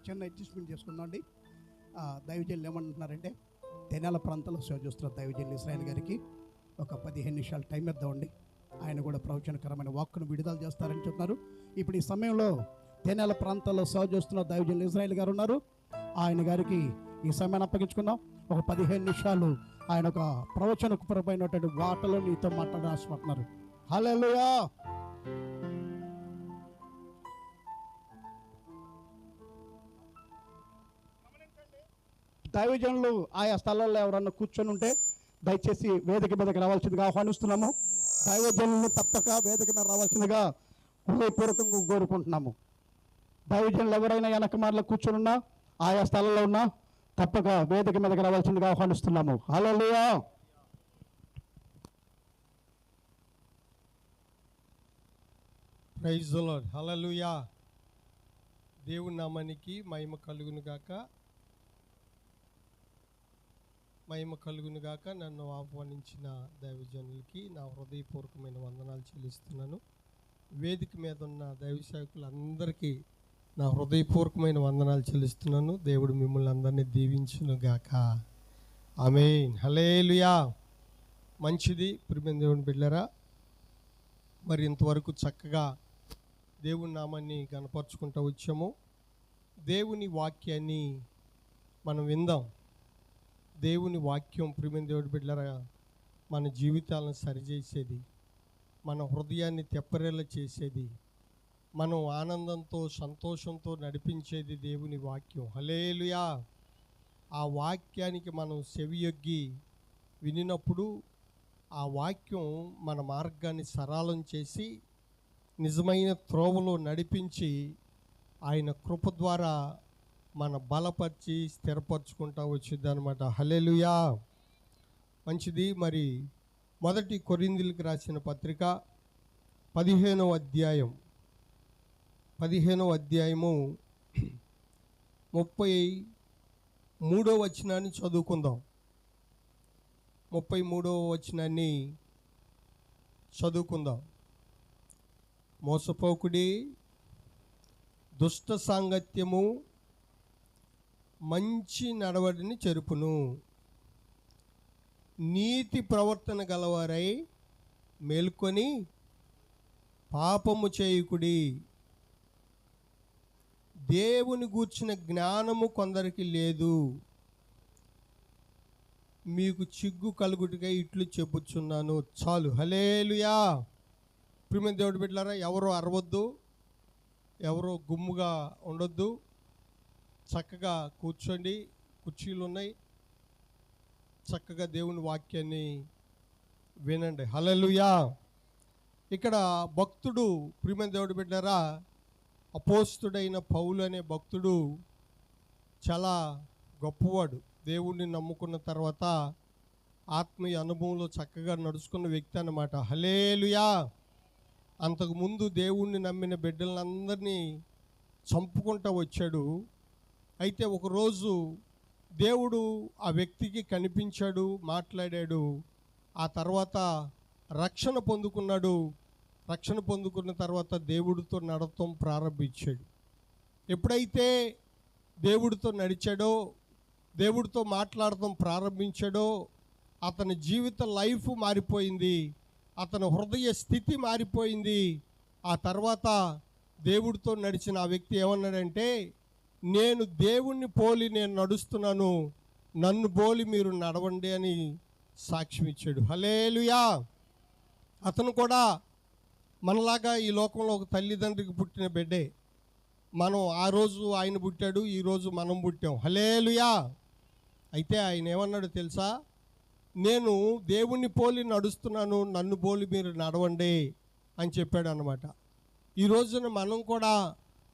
S5: చిన్న అడ్జస్ట్మెంట్ చేసుకుందాం అండి. దైవజనులు ఏమంటున్నారంటే, తెనాల ప్రాంతంలో సేవ చేస్తున్న దైవజనులు ఇశ్రాయేల్ గారికి ఒక 15 నిమిషాలు టైం ఇద్దామండి. ఆయన కూడా ప్రవచనకరమైన వాక్కును విడుదల చేస్తారని చెప్తున్నారు. ఇప్పుడు ఈ సమయంలో తెనాల ప్రాంతాల్లో సేవ చేస్తున్న దైవజనులు ఇశ్రాయేల్ గారు ఉన్నారు. ఆయన గారికి ఈ సమయాన్ని అప్పగించుకుందాం. ఒక 15 నిమిషాలు ఆయన ఒక ప్రవచనపరమైనటువంటి వాటలో నీతో మాట్లాడి ఆశపడుతున్నారు. హల్లెలూయా.
S3: దైవజనులు ఆయా స్థలాల్లో ఎవరన్నా కూర్చొని ఉంటే దయచేసి వేదిక మీదకి రావాల్సిందిగా ఆహ్వానిస్తున్నాము. దైవజనులను తప్పక వేదిక మీద రావాల్సిందిగా హృదయపూర్వకంగా కోరుకుంటున్నాము. దైవజనులు ఎవరైనా వెనక మార్లో కూర్చొని ఉన్నా ఆయా స్థలంలో ఉన్నా తప్పక వేదిక మీదకి రావాల్సిందిగా ఆహ్వానిస్తున్నాము. Hallelujah.
S2: Praise the lord. Hallelujah. దేవుని నామానికి మహిమ కలుగును గాక. మహిమ కలుగును గాక. నన్ను ఆహ్వానించిన దైవజనులకి నా హృదయపూర్వకమైన వందనాలు చెల్లిస్తున్నాను. వేదిక మీద ఉన్న దైవ సేవకులందరికీ నా హృదయపూర్వకమైన వందనాలు చెల్లిస్తున్నాను. దేవుడు మిమ్మల్ని అందరినీ దీవించును గాక. ఆమేన్. హల్లెలూయా. మంచిది ప్రియమైన దేవుని బిడ్డలారా, మరి ఇంతవరకు చక్కగా దేవుని నామాన్ని కనపరుచుకుంటూ వచ్చాము. దేవుని వాక్యాన్ని మనం విందాం. దేవుని వాక్యం ప్రియమైన దేవుడి బిడ్డలారా మన జీవితాలను సరిచేసేది, మన హృదయాన్ని తెప్పరేలా చేసేది, మనం ఆనందంతో సంతోషంతో నడిపించేది దేవుని వాక్యం. హల్లెలూయా. ఆ వాక్యానికి మనం చెవియొగ్గి వినినప్పుడు ఆ వాక్యం మన మార్గాన్ని సరళం చేసి నిజమైన త్రోవలో నడిపించి ఆయన కృప ద్వారా మన బలపరిచి స్థిరపరచుకుంటా వచ్చింది అనమాట. హల్లెలూయా. మంచిది. మరి 1 కొరింథీయులకు రాసిన పత్రిక 15వ అధ్యాయము 33వ వచనాన్ని చదువుకుందాం. 33వ వచనాన్ని చదువుకుందాం. మోసపోకుడి, దుష్ట సాంగత్యము మంచి నడవడిని చెరుపును. నీతి ప్రవర్తన గలవారై మేల్కొని పాపము చేయుకుడి. దేవుని గూర్చిన జ్ఞానము కొందరికి లేదు, మీకు చిగ్గు కలుగుటగా ఇట్లు చెప్పుచున్నాను. చాలు. హల్లెలూయా. ప్రియమైన దేవుడి బిడ్డలారా, ఎవరో అరవద్దు, ఎవరో గుమ్ముగా ఉండొద్దు. చక్కగా కూర్చోండి, కుర్చీలు ఉన్నాయి. చక్కగా దేవుని వాక్యాన్ని వినండి. హల్లెలూయా. ఇక్కడ భక్తుడు, ప్రియమైన దేవుడి బిడ్డలారా, అపోస్తుడైన పౌలు అనే భక్తుడు చాలా గొప్పవాడు. దేవుణ్ణి నమ్ముకున్న తర్వాత ఆత్మీయ అనుభవంలో చక్కగా నడుచుకున్న వ్యక్తి అన్నమాట. హల్లెలూయా. అంతకుముందు దేవుణ్ణి నమ్మిన బిడ్డలందరినీ చంపుకుంటూ వచ్చాడు. అయితే ఒకరోజు దేవుడు ఆ వ్యక్తికి కనిపించాడు, మాట్లాడాడు. ఆ తర్వాత రక్షణ పొందుకున్నాడు. రక్షణ పొందుకున్న తర్వాత దేవుడితో నడవటం ప్రారంభించాడు. ఎప్పుడైతే దేవుడితో నడిచాడో, దేవుడితో మాట్లాడటం ప్రారంభించాడో, అతని జీవిత లైఫ్ మారిపోయింది, అతని హృదయ స్థితి మారిపోయింది. ఆ తర్వాత దేవుడితో నడిచిన ఆ వ్యక్తి ఏమన్నాడంటే, నేను దేవుణ్ణి పోలి నేను నడుస్తున్నాను, నన్ను పోలి మీరు నడవండి అని సాక్ష్యం ఇచ్చాడు. హల్లెలూయా. అతను కూడా మనలాగా ఈ లోకంలో ఒక తల్లిదండ్రికి పుట్టిన బిడ్డే. మనం ఆ రోజు ఆయన పుట్టాడు, ఈరోజు మనం పుట్టాం. హల్లెలూయా. అయితే ఆయన ఏమన్నాడు తెలుసా? నేను దేవుణ్ణి పోలి నడుస్తున్నాను, నన్ను పోలి మీరు నడవండి అని చెప్పాడు అన్నమాట. ఈ రోజున మనం కూడా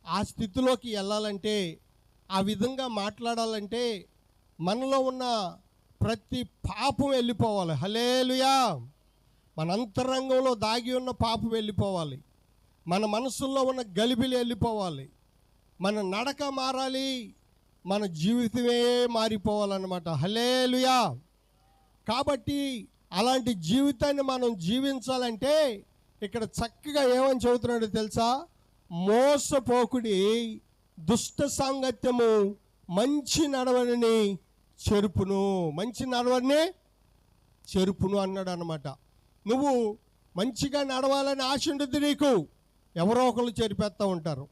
S2: ఆ స్థితిలోకి వెళ్ళాలంటే, ఆ విధంగా మాట్లాడాలంటే మనలో ఉన్న ప్రతి పాపం వెళ్ళిపోవాలి. హల్లెలూయా. మన అంతరంగంలో దాగి ఉన్న పాపం వెళ్ళిపోవాలి. మన మనసుల్లో ఉన్న గలిబిలి వెళ్ళిపోవాలి. మన నడక మారాలి, మన జీవితమే మారిపోవాలన్నమాట. హల్లెలూయా. కాబట్టి అలాంటి జీవితాన్ని మనం జీవించాలంటే ఇక్కడ చక్కగా ఏమని చెబుతున్నాడో తెలుసా? మోసపోకుడి, దుష్ట సాంగత్యము మంచి నడవడిని చెరుపును. మంచి నడవడిని చెరుపును అన్నాడు అన్నమాట. నువ్వు మంచిగా నడవాలని ఆశ ఉంటుంది నీకు, ఎవరో ఒకళ్ళు చెరిపేస్తూ ఉంటారు.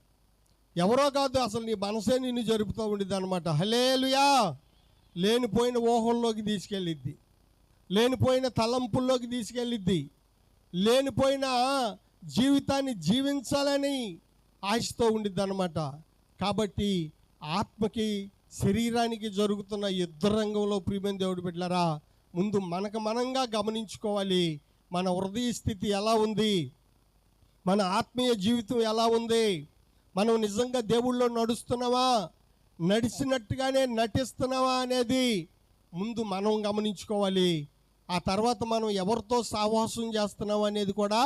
S2: ఎవరో కాదు, అసలు నీ మనసే నిన్ను జరుపుతూ ఉండిద్ది అనమాట. హల్లెలూయా. లేనిపోయిన ఊహల్లోకి తీసుకెళ్ళిద్ది, లేనిపోయిన తలంపుల్లోకి తీసుకెళ్ళిద్ది, లేనిపోయిన జీవితాన్ని జీవించాలని ఆశతో ఉండిద్ది అనమాట. కాబట్టి ఆత్మకి శరీరానికి జరుగుతున్న యుద్ధ రంగంలో ప్రియమైన దేవుడు బిడ్డలారా, ముందు మనంగా గమనించుకోవాలి. మన హృదయ స్థితి ఎలా ఉంది, మన ఆత్మీయ జీవితం ఎలా ఉంది, మనం నిజంగా దేవుళ్ళో నడుస్తున్నావా, నడిచినట్టుగానే నటిస్తున్నావా అనేది ముందు మనం గమనించుకోవాలి. ఆ తర్వాత మనం ఎవరితో సహవాసం చేస్తున్నావా అనేది కూడా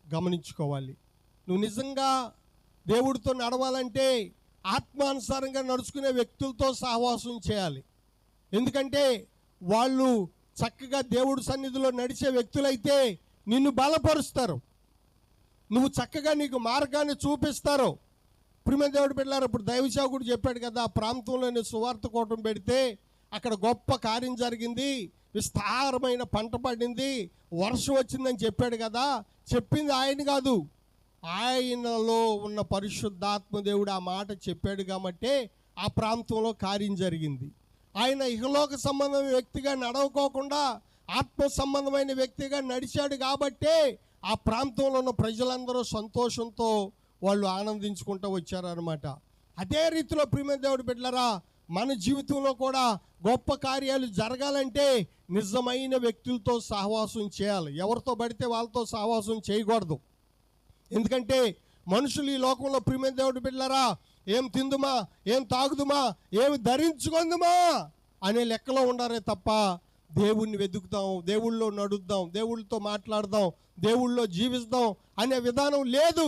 S2: గమనించుకోవాలి. నువ్వు నిజంగా దేవుడితో నడవాలంటే ఆత్మానుసారంగా నడుచుకునే వ్యక్తులతో సహవాసం చేయాలి. ఎందుకంటే వాళ్ళు చక్కగా దేవుడి సన్నిధిలో నడిచే వ్యక్తులైతే నిన్ను బలపరుస్తారు, నువ్వు చక్కగా నీకు మార్గాన్ని చూపిస్తారు. ప్రియమైన దేవుడు బిడ్డలారా, ఇప్పుడు దైవసేవకుడు చెప్పాడు కదా, ఆ ప్రాంతంలోని సువార్త కూటం పెడితే అక్కడ గొప్ప కార్యం జరిగింది, విస్తారమైన పంట పడింది, వర్షం వచ్చిందని చెప్పాడు కదా. చెప్పింది ఆయన కాదు, ఆయనలో ఉన్న పరిశుద్ధాత్మ దేవుడు ఆ మాట చెప్పాడు కాబట్టి ఆ ప్రాంతంలో కార్యం జరిగింది. ఆయన ఇహలోక సంబంధమైన వ్యక్తిగా నడవకోకుండా ఆత్మ సంబంధమైన వ్యక్తిగా నడిచాడు కాబట్టే ఆ ప్రాంతంలో ఉన్న ప్రజలందరూ సంతోషంతో వాళ్ళు ఆనందించుకుంటూ వచ్చారనమాట. అదే రీతిలో ప్రియమైన దేవుడు బిడ్డలారా, మన జీవితంలో కూడా గొప్ప కార్యాలు జరగాలంటే నిజమైన వ్యక్తులతో సహవాసం చేయాలి. ఎవరితో పడితే వాళ్ళతో సహవాసం చేయకూడదు. ఎందుకంటే మనుషులు ఈ లోకంలో ప్రియమైన దేవుడు బిడ్డలారా, ఏం తిందుమా, ఏం తాగుదుమా, ఏమి ధరించుకుందుమా అనే లెక్కలో ఉండారే తప్ప దేవుణ్ణి వెతుకుతాం, దేవుళ్ళో నడుద్దాం, దేవుళ్ళతో మాట్లాడదాం, దేవుళ్ళో జీవిస్తాం అనే విధానం లేదు.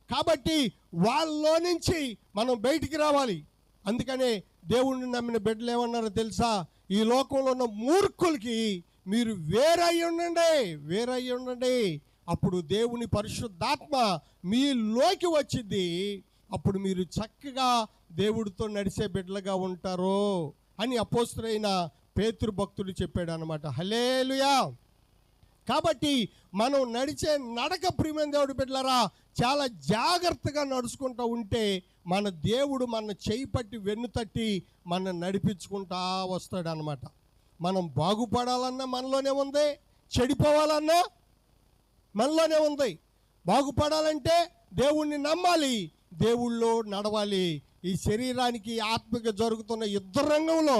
S2: కాబట్టి వాళ్ళలో నుంచి మనం బయటికి రావాలి. అందుకనే దేవుణ్ణి నమ్మిన బిడ్డలు ఏమన్నారో తెలుసా, ఈ లోకంలో ఉన్న మూర్ఖులకి మీరు వేరై ఉండండి, అప్పుడు దేవుని పరిశుద్ధాత్మ మీలోకి వచ్చింది, అప్పుడు మీరు చక్కగా దేవుడితో నడిచే బిడ్డలుగా ఉంటారు అని అపోస్తలుడైన పేతురు భక్తుడు చెప్పాడు అనమాట. హల్లెలూయా. కాబట్టి మనం నడిచే నడక ప్రియమైన దేవుడు బిడ్డలారా చాలా జాగ్రత్తగా నడుచుకుంటూ ఉంటే మన దేవుడు మన చేయి పట్టి వెన్ను తట్టి మన నడిపించుకుంటా వస్తాడు అనమాట. మనం బాగుపడాలన్నా మనలోనే ఉంది, చెడిపోవాలన్నా మనలోనే ఉంది. బాగుపడాలంటే దేవుణ్ణి నమ్మాలి, దేవుళ్ళో నడవాలి. ఈ శరీరానికి ఆత్మకి జరుగుతున్న యుద్ధ రంగంలో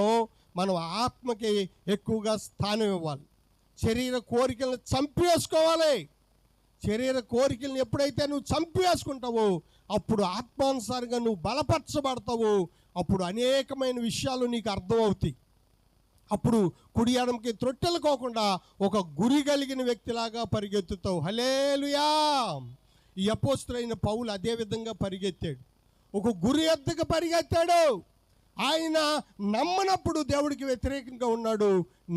S2: మనం ఆత్మకి ఎక్కువగా స్థానం ఇవ్వాలి. శరీర కోరికలను చంపేసుకోవాలి. శరీర కోరికలను ఎప్పుడైతే నువ్వు చంపేసుకుంటావో అప్పుడు ఆత్మానుసారంగా నువ్వు బలపరచబడతావు. అప్పుడు అనేకమైన విషయాలు నీకు అర్థమవుతాయి. అప్పుడు కుడి ఎడమకి త్రొట్టెలుకోకుండా ఒక గురి కలిగిన వ్యక్తిలాగా పరిగెత్తుతావు. హల్లెలూయా. ఈ అపోస్తలుడైన పౌలు అదే విధంగా పరిగెత్తాడు, ఒక గురి ఎద్దకు పరిగెత్తాడు. ఆయన నమ్మనప్పుడు దేవుడికి వ్యతిరేకంగా ఉన్నాడు,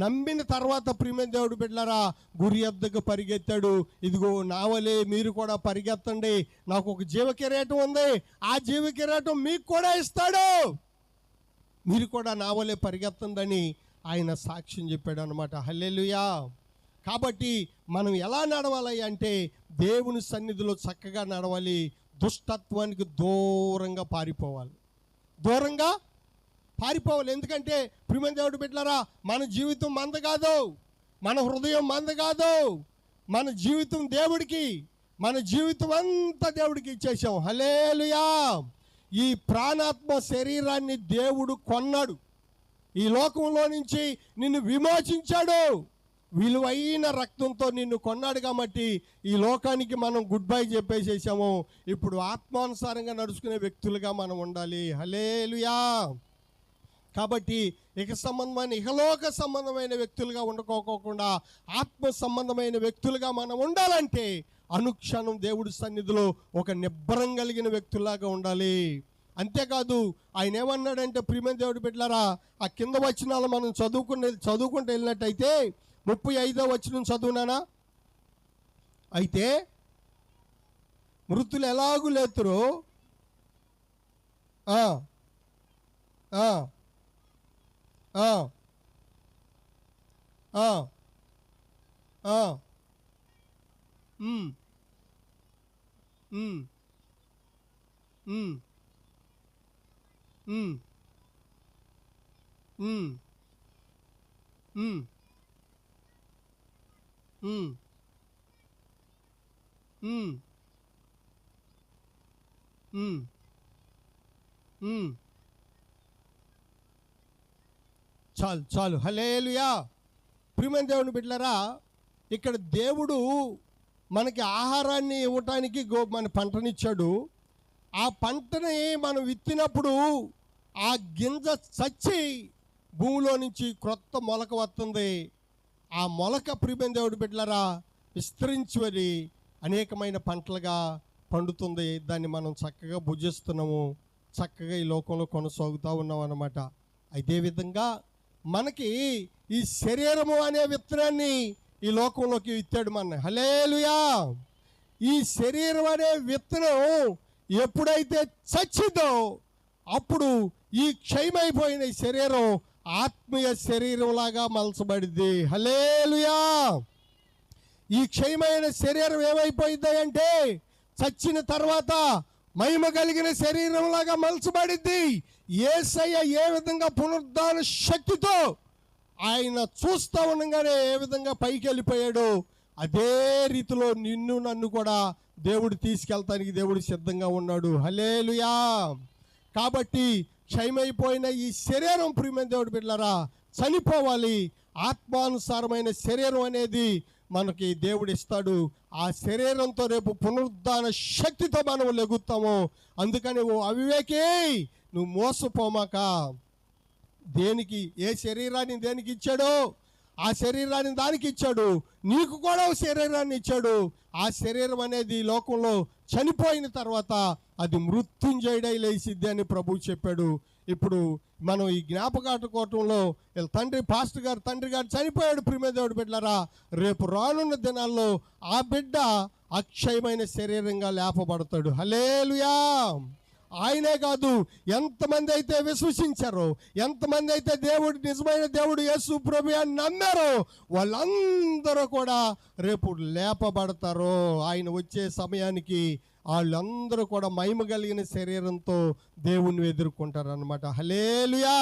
S2: నమ్మిన తర్వాత ప్రియమైన దేవుడు బిడ్డలారా గురి ఎద్దకు పరిగెత్తాడు. ఇదిగో నావలే మీరు కూడా పరిగెత్తండి, నాకు ఒక జీవ కిరీటం ఉంది, ఆ జీవ కిరీటం మీకు కూడా ఇస్తాడు, మీరు కూడా నావలే పరిగెత్తండి ఆయన సాక్ష్యం చెప్పాడు అనమాట. హల్లెలూయా. కాబట్టి మనం ఎలా నడవాలి అంటే దేవుని సన్నిధిలో చక్కగా నడవాలి, దుష్టత్వానికి దూరంగా పారిపోవాలి. ఎందుకంటే ప్రియమైన దేవుడు బిడ్డలారా మన జీవితం మంద కాదు, మన హృదయం మంద కాదు, మన జీవితం దేవుడికి, మన జీవితం అంతా దేవుడికి ఇచ్చేసాం. హల్లెలూయా. ఈ ప్రాణాత్మ శరీరాన్ని దేవుడు కొన్నాడు, ఈ లోకంలో నుంచి నిన్ను విమోచించాడు, విలువైన రక్తంతో నిన్ను కొన్నాడు. కాబట్టి ఈ లోకానికి మనం గుడ్ బై చెప్పేసేసాము. ఇప్పుడు ఆత్మానుసారంగా నడుచుకునే వ్యక్తులుగా మనం ఉండాలి. హల్లెలూయా. కాబట్టి ఇహలోక సంబంధమైన వ్యక్తులుగా ఉండకోకుండా ఆత్మ సంబంధమైన వ్యక్తులుగా మనం ఉండాలంటే అనుక్షణం దేవుడి సన్నిధిలో ఒక నిబ్బరం కలిగిన వ్యక్తులాగా ఉండాలి. అంతేకాదు ఆయన ఏమన్నాడంటే ప్రియమైన దేవుడి బిడ్డలారా ఆ కింద వచనాలు మనం చదువుకుంటూ వెళ్ళినట్టయితే 35వ వచనం చదువునానా, అయితే మృతులు ఎలాగూ లేతురు, చాలు చాలు. హల్లెలూయా. ప్రియమైన దేవుని బిడ్డలారా, ఇక్కడ దేవుడు మనకి ఆహారాన్ని ఇవ్వటానికి మన పంటనిచ్చాడు. ఆ పంటని మనం విత్తినప్పుడు ఆ గింజ చచ్చి భూమిలో నుంచి క్రొత్త మొలక వస్తుంది. ఆ మొలక ప్రియమైన దేవుడి బిడ్డలారా విస్తరించి అనేకమైన పంటలుగా పండుతుంది. దాన్ని మనం చక్కగా భుజిస్తున్నాము, చక్కగా ఈ లోకంలో కొనసాగుతూ ఉన్నాం అన్నమాట. అదేవిధంగా మనకి ఈ శరీరము అనే విత్తనాన్ని ఈ లోకంలోకి విత్తాడు మన. హల్లెలూయా. ఈ శరీరం అనే విత్తనం ఎప్పుడైతే చచ్చిందో అప్పుడు ఈ క్షయమైపోయిన ఈ శరీరం ఆత్మీయ శరీరంలాగా మలచబడింది. హల్లెలూయా. ఈ క్షయమైన శరీరం ఏమైపోయింది అంటే చచ్చిన తర్వాత మహిమ కలిగిన శరీరంలాగా మలచబడింది. యేసయ్య ఏ విధంగా పునరుద్ధాన శక్తితో ఆయన చూస్తూ ఉండగానే ఏ విధంగా పైకి వెళ్ళిపోయాడో అదే రీతిలో నిన్ను నన్ను కూడా దేవుడు తీసుకెళ్తానికి దేవుడు సిద్ధంగా ఉన్నాడు. హల్లెలూయా. కాబట్టి క్షయమైపోయిన ఈ శరీరం ప్రియమైన దేవుడు బిడ్డలారా చనిపోవాలి. ఆత్మానుసారమైన శరీరం అనేది మనకి దేవుడు ఇస్తాడు. ఆ శరీరంతో రేపు పునరుద్ధాన శక్తితో మనం లెగుతాము. అందుకని ఓ అవివేకి, నువ్వు మోసపోమాక. దేనికి ఏ శరీరాన్ని దేనికి ఇచ్చాడో ఆ శరీరాన్ని దానికి ఇచ్చాడు. నీకు కూడా ఒక శరీరాన్ని ఇచ్చాడు. ఆ శరీరం అనేది లోకంలో చనిపోయిన తర్వాత అది మృత్యుంజయుడై లేచిద్ది అని ప్రభువు చెప్పాడు. ఇప్పుడు మనం ఈ జ్ఞాపకాటకోవటంలో పాస్టర్ గారు తండ్రి గారు చనిపోయాడు. ప్రియమైన దేవుడు బిడ్డలారా, రేపు రానున్న దినాల్లో ఆ బిడ్డ అక్షయమైన శరీరంగా లేపబడతాడు. హల్లెలూయా. ఆయనే కాదు, ఎంతమంది అయితే విశ్వసించారో, ఎంతమంది అయితే దేవుడు నిజమైన దేవుడు యేసు ప్రభువు అని నమ్మారో వాళ్ళందరూ కూడా రేపు లేపబడతారు. ఆయన వచ్చే సమయానికి వాళ్ళందరూ కూడా మహిమ కలిగిన శరీరంతో దేవుణ్ణి ఎదుర్కొంటారు అన్నమాట. హల్లెలూయా.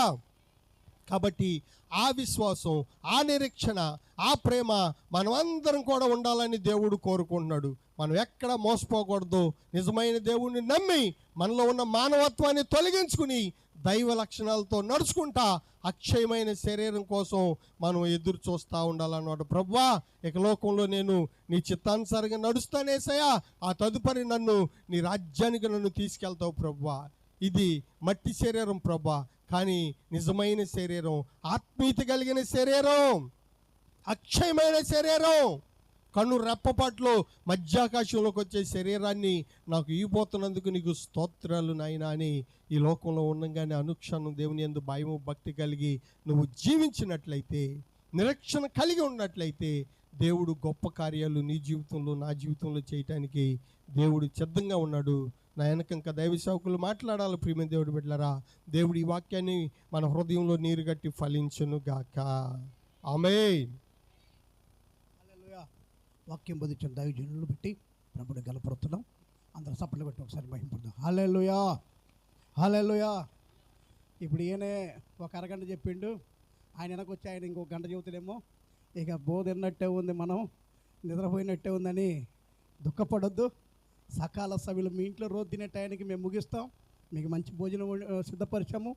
S2: కాబట్టి ఆ విశ్వాసం, ఆ నిరీక్షణ, ఆ ప్రేమ మనమందరం కూడా ఉండాలని దేవుడు కోరుకుంటున్నాడు. మనం ఎక్కడ మోసపోకూడదు. నిజమైన దేవుణ్ణి నమ్మి మనలో ఉన్న మానవత్వాన్ని తొలగించుకుని దైవ లక్షణాలతో నడుచుకుంటా అక్షయమైన శరీరం కోసం మనం ఎదురు చూస్తూ ఉండాలన్నమాట. ప్రభువా, ఇక లోకంలో నేను నీ చిత్తానుసారంగా నడుస్తానేసయ్యా, ఆ తదుపరి నన్ను నీ రాజ్యానికి నన్ను తీసుకెళ్తావు ప్రభువా. ఇది మట్టి శరీరం ప్రభువా, కానీ నిజమైన శరీరం, ఆత్మీయత కలిగిన శరీరం, అక్షయమైన శరీరం, కన్ను రెప్పపాట్లో మధ్యాకాశంలోకి వచ్చే శరీరాన్ని నాకు ఇవ్వబోతున్నందుకు నీకు స్తోత్రాలు నాయనా అని ఈ లోకంలో ఉండగానే అనుక్షణం దేవుని యందు భయము భక్తి కలిగి నువ్వు జీవించినట్లయితే, నిరీక్షణ కలిగి ఉన్నట్లయితే దేవుడు గొప్ప కార్యాలు నీ జీవితంలో నా జీవితంలో చేయటానికి దేవుడు సిద్ధంగా ఉన్నాడు. నా వెనక ఇంకా దైవ సేవకులు మాట్లాడాలి. ప్రియమైన దేవుడు బిడ్డలారా, దేవుడు ఈ వాక్యాన్ని మన హృదయంలో నీరు గట్టి ఫలించును గాక. ఆమేన్.
S5: వాక్యం బోధించిన దైవజనులను బట్టి ప్రభుని గలపరుతున్నాం. అందరూ సప్పట్లు కొట్టి ఒకసారి మహిమపడదాం. హల్లెలూయా, హల్లెలూయా. ఇప్పుడు ఈయనే ఒక అరగంట చెప్పిండు, ఆయన వెనకొచ్చి ఆయన ఇంకో గంట చెబుతాడేమో. ఇక బోధిన్నట్టే ఉంది, మనం నిద్రపోయినట్టే ఉందని దుఃఖపడొద్దు. సకాల సభ్యులు మీ ఇంట్లో రోజు తినే టయానికి మేము ముగిస్తాం. మీకు మంచి భోజనం సిద్ధపరిచాము,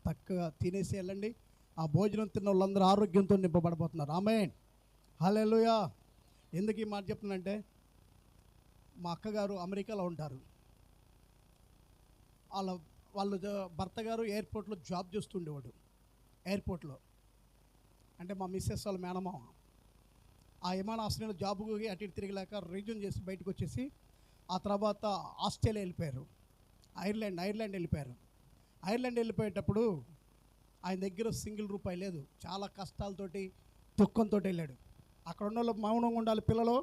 S5: చక్కగా తినేసి వెళ్ళండి. ఆ భోజనం తిన్న వాళ్ళందరూ ఆరోగ్యంతో నింపబడబోతున్నారు. ఆమేన్. హల్లెలూయా. ఎందుకు ఈ మాట చెప్తున్నానంటే, మా అక్కగారు అమెరికాలో ఉంటారు. వాళ్ళు భర్త గారు ఎయిర్పోర్ట్లో జాబ్ చేస్తుండేవాడు. ఎయిర్పోర్ట్లో అంటే మా మిస్సెస్ వాళ్ళ మేనమామ. ఆ విమానాశ్రయంలో జాబుకి అటు ఇటు తిరిగలేక రిజ్యూమ్ చేసి బయటకు వచ్చేసి ఆ తర్వాత ఆస్ట్రేలియా వెళ్ళిపోయారు. ఐర్లాండ్ వెళ్ళిపోయారు. ఐర్లాండ్ వెళ్ళిపోయేటప్పుడు ఆయన దగ్గర సింగిల్ రూపాయి లేదు. చాలా కష్టాలతోటి దుఃఖంతో వెళ్ళాడు. అక్కడ ఉన్న వాళ్ళు మౌనంగా ఉండాలి. పిల్లలు,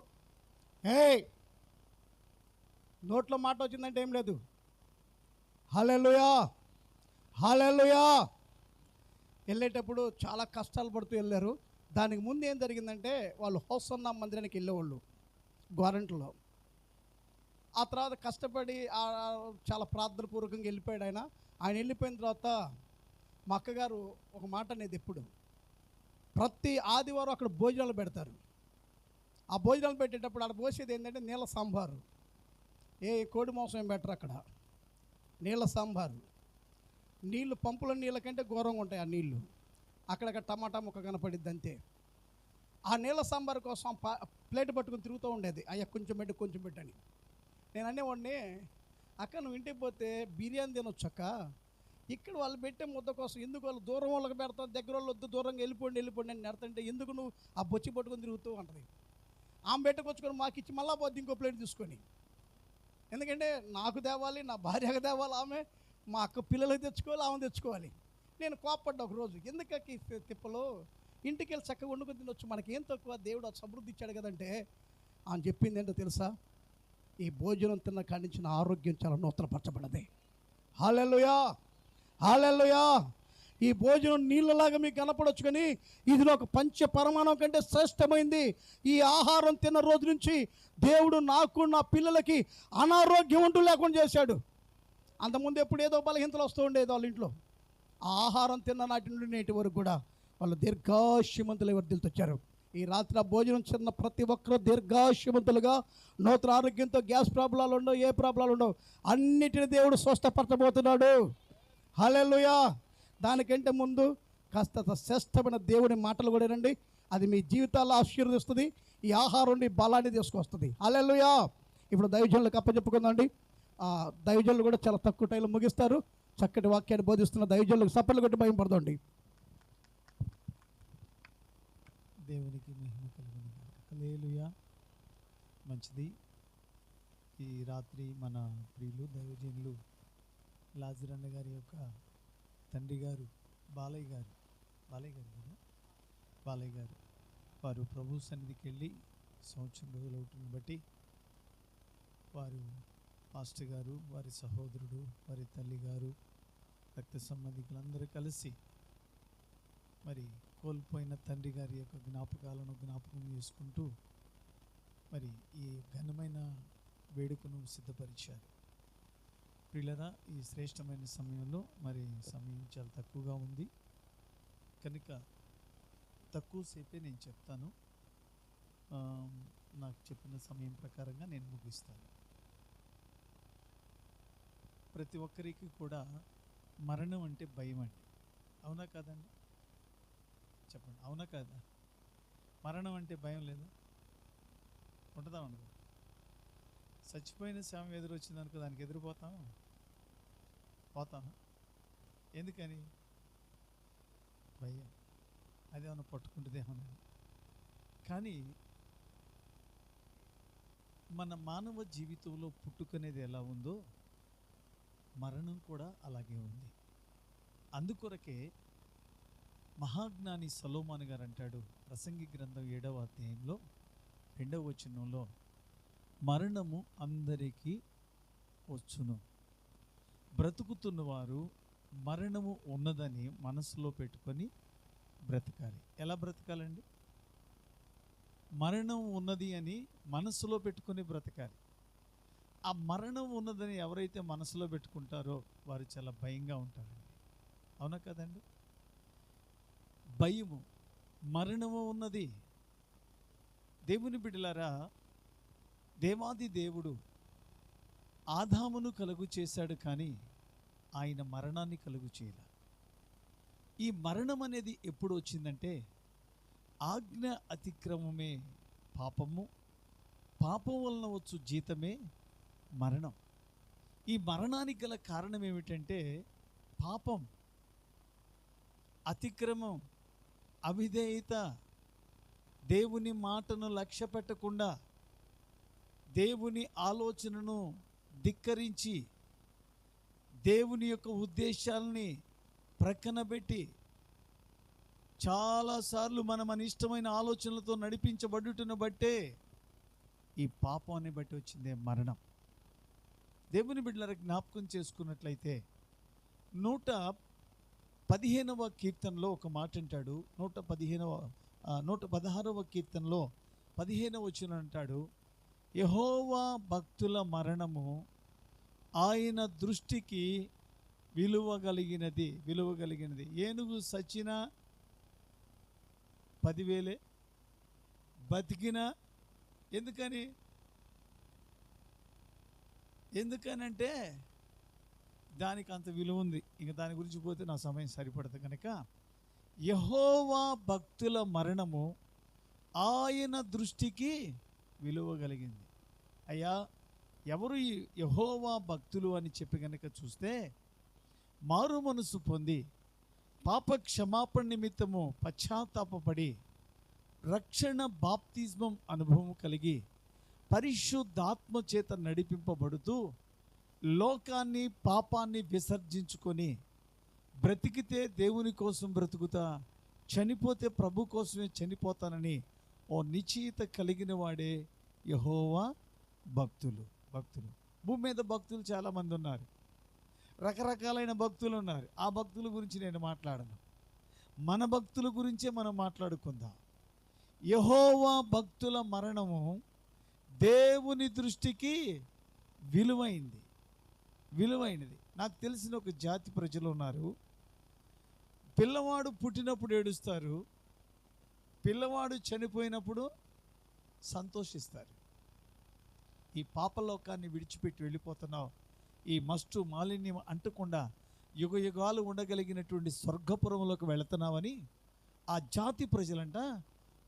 S5: నోట్లో మాట వచ్చిందంటే ఏం లేదు. హల్లెలూయా, హల్లెలూయా. వెళ్ళేటప్పుడు చాలా కష్టాలు పడుతూ వెళ్ళారు. దానికి ముందు ఏం జరిగిందంటే, వాళ్ళు హోసన్నా మందిరానికి వెళ్ళేవాళ్ళు గ్వారంటీలో. ఆ తర్వాత కష్టపడి చాలా ప్రార్థనపూర్వకంగా వెళ్ళిపోయాడు ఆయన. వెళ్ళిపోయిన తర్వాత మా అక్కగారు ఒక మాట అనేది, ఎప్పుడు ప్రతి ఆదివారం అక్కడ భోజనాలు పెడతారు. ఆ భోజనాలు పెట్టేటప్పుడు అక్కడ పోసేది ఏంటంటే నీళ్ళ సాంబారు. కోడి మాంసం ఏం పెట్టరు అక్కడ, నీళ్ళ సాంబారు. నీళ్ళు పంపుల నీళ్ళ కంటే ఘోరంగా ఉంటాయి ఆ నీళ్ళు. అక్కడక్కడ టమాటా ముక్క కనపడిద్ది అంతే. ఆ నీళ్ళ సాంబార్ కోసం ప్లేట్ పట్టుకుని తిరుగుతూ ఉండేది, అయ్యా కొంచెం పెట్టని. నేను అనేవాడిని, అక్క నువ్వు ఇంటికి పోతే బిర్యానీ తినొచ్చు అక్క, ఇక్కడ వాళ్ళు పెట్టే ముద్ద కోసం ఎందుకు వాళ్ళు దూరం వాళ్ళకి పెడతావు, దగ్గర వాళ్ళు వద్దు దూరంగా వెళ్ళిపోండి అని నెడతంటే ఎందుకు నువ్వు ఆ బొచ్చి పట్టుకొని తిరుగుతూ ఉంటుంది. ఆమె పెట్టుకొచ్చుకొని మాకు ఇచ్చి మళ్ళా పోద్ది ఇంకో ప్లేట్ తీసుకొని. ఎందుకంటే నాకు తేవాలి, నా భార్యకు తేవాలి, ఆమె మా అక్క పిల్లలకు తెచ్చుకోవాలి, ఆమె తెచ్చుకోవాలి. నేను కోప్పడ్డా ఒకరోజు, ఎందుకకి తిప్పలు, ఇంటికి వెళ్ళి చక్కగా వండుకొని తినొచ్చు, మనకేం తక్కువ, దేవుడు సమృద్ధి ఇచ్చాడు కదంటే ఆమె చెప్పింది ఏంటో తెలుసా, ఈ భోజనం తిన్న కాడి నుంచి నా ఆరోగ్యం చాలా నూతనపరచబడ్డది. హల్లెలూయా హల్లెలూయా. ఈ భోజనం నీళ్ళలాగా మీకు కనపడవచ్చు, కానీ ఇది ఒక పంచ పరమాణం కంటే శ్రేష్టమైంది. ఈ ఆహారం తిన్న రోజు నుంచి దేవుడు నాకు నా పిల్లలకి అనారోగ్యం అంటూ లేకుండా చేశాడు. అంతకుముందు ఎప్పుడు ఏదో బలహీనతలు వస్తూ ఉండేది వాళ్ళ ఇంట్లో. ఆ ఆహారం తిన్న నాటి నుండి నేటి వరకు కూడా వాళ్ళు దీర్ఘాయుష్మంతులు వర్ధిల్లుతూ వచ్చారు. ఈ రాత్రి ఆ భోజనం చిన్న ప్రతి ఒక్కరూ దీర్ఘాయుష్మంతులుగా, నూతన ఆరోగ్యంతో, గ్యాస్ ప్రాబ్లాలు ఉండవు, ఏ ప్రాబ్లాలు ఉండవు, అన్నిటిని దేవుడు స్వస్థపరచబోతున్నాడు. హల్లెలూయా. దానికంటే ముందు కాస్త శ్రేష్టమైన దేవుని మాటలు కూడా రండి, అది మీ జీవితాల్లో ఆశీర్వదిస్తుంది. ఈ ఆహారం నుండి బలాన్ని తీసుకొస్తుంది. హల్లెలూయా. ఇప్పుడు దైవజనులకు అప్పచెప్పుకుందండి. దైవజనులు కూడా చాలా తక్కువ టైంలో ముగిస్తారు. చక్కటి వాక్యాన్ని బోధిస్తున్న దైవజనులకు సప్పలు కొట్టి భయం పడదండి.
S7: దేవునికి మహిమ కలుగును గాక. హల్లెలూయా. మంచిది. ఈ రాత్రి మన ప్రియులు దైవజనులు లాజరన్న గారి యొక్క తండ్రి గారు బాలయ్య గారు వారు ప్రభు సన్నిధికి వెళ్ళి సంవత్సరం రోజులు అవుతుంది బట్టి వారు పాస్టర్ గారు, వారి సహోదరుడు, వారి తల్లి గారు, రక్త సంబంధికులందరూ కలిసి మరి కోల్పోయిన తండ్రి గారి యొక్క జ్ఞాపకాలను జ్ఞాపకం చేసుకుంటూ మరి ఈ ఘనమైన వేడుకను సిద్ధపరిచారు. ప్రియులరా, ఈ శ్రేష్టమైన సమయంలో మరి సమయం చాలా తక్కువగా ఉంది కనుక తక్కువసేపే నేను చెప్తాను. నాకు చెప్పిన సమయం ప్రకారంగా నేను ముగిస్తాను. ప్రతి ఒక్కరికి కూడా మరణం అంటే భయం అండి. అవునా కాదండి? చెప్పండి, అవునా కాదా? మరణం అంటే భయం లేదా? ఉంటుందా ఉండదు? చచ్చిపోయిన శవం ఎదురు వచ్చిందనుకో దానికి ఎదురుపోతాం, పోతాను. ఎందుకని? భయం. అదేమన్నా పట్టుకుంటుందేమన్నా. కానీ మన మానవ జీవితంలో పుట్టుకనేది ఎలా ఉందో మరణం కూడా అలాగే ఉంది. అందుకొరకే మహాజ్ఞాని సొలొమోను గారు అంటాడు, ప్రసంగి గ్రంథం 7వ అధ్యాయంలో 2వ వచనంలో, మరణము అందరికీ వచ్చును, బ్రతుకుతున్నవారు మరణము ఉన్నదని మనసులో పెట్టుకొని బ్రతకాలి. ఎలా బ్రతకాలండి? మరణం ఉన్నది అని మనసులో పెట్టుకొని బ్రతకాలి. ఆ మరణం ఉన్నదని ఎవరైతే మనసులో పెట్టుకుంటారో వారు చాలా భయంగా ఉంటారండి. అవునా కదండి? భయము, మరణము ఉన్నది. దేవుని బిడ్డలారా, దేవాది దేవుడు ఆదామును కలుగు చేశాడు, కానీ ఆయన మరణాన్ని కలుగు చేయలే. ఈ మరణం అనేది ఎప్పుడు వచ్చిందంటే, ఆజ్ఞ అతిక్రమమే పాపము, పాపం వలన వచ్చు జీతమే మరణం. ఈ మరణానికి గల కారణం ఏమిటంటే పాపం, అతిక్రమం, అవిధేయత, దేవుని మాటను లక్ష్య పెట్టకుండా, దేవుని ఆలోచనను ధిక్కరించి, దేవుని యొక్క ఉద్దేశాలని ప్రక్కన పెట్టి చాలాసార్లు మన ఇష్టమైన ఆలోచనలతో నడిపించబడుటను బట్టే ఈ పాపాన్ని బట్టి వచ్చిందే మరణం. దేవుని బిడ్డలకు జ్ఞాపకం చేసుకున్నట్లయితే 115వ కీర్తనలో ఒక మాట అంటాడు. 116వ కీర్తనలో 15వ వచనం అంటాడు, యెహోవా భక్తుల మరణము ఆయన దృష్టికి విలువ కలిగినది. ఏనుగు సచ్చినా 10,000, బతికినా ఎందుకనంటే దానికి అంత విలువ ఉంది. ఇంకా దాని గురించి పోతే నా సమయం సరిపడదు కనుక యెహోవా భక్తుల మరణము ఆయన దృష్టికి విలువ కలిగింది. అయ్యా, ఎవరు ఈ యెహోవా భక్తులు అని చెప్పి కనుక చూస్తే, మారు మనసు పొంది పాప క్షమాపణ నిమిత్తము పశ్చాత్తాపపడి రక్షణ బాప్తిజమం అనుభవం కలిగి పరిశుద్ధాత్మ చేత నడిపింపబడుతూ లోకాన్ని పాపాన్ని విసర్జించుకొని బ్రతికితే దేవుని కోసం బ్రతుకుతా, చనిపోతే ప్రభు కోసమే చనిపోతానని ఓ నిశ్చయిత కలిగిన వాడే యెహోవా భక్తులు. భూమి మీద భక్తులు చాలామంది ఉన్నారు, రకరకాలైన భక్తులు ఉన్నారు. ఆ భక్తుల గురించి నేను మాట్లాడను, మన భక్తుల గురించే మనం మాట్లాడుకుందాం. యెహోవా భక్తుల మరణము దేవుని దృష్టికి విలువైనది. నాకు తెలిసిన ఒక జాతి ప్రజలు ఉన్నారు, పిల్లవాడు పుట్టినప్పుడు ఏడుస్తారు, పిల్లవాడు చనిపోయినప్పుడు సంతోషిస్తారు. ఈ పాపలోకాన్ని విడిచిపెట్టి వెళ్ళిపోతున్నావు, ఈ మస్టు మాలిన్యం అంటకుండా యుగ యుగాలు ఉండగలిగినటువంటి స్వర్గపురంలోకి వెళుతున్నావని ఆ జాతి ప్రజలంట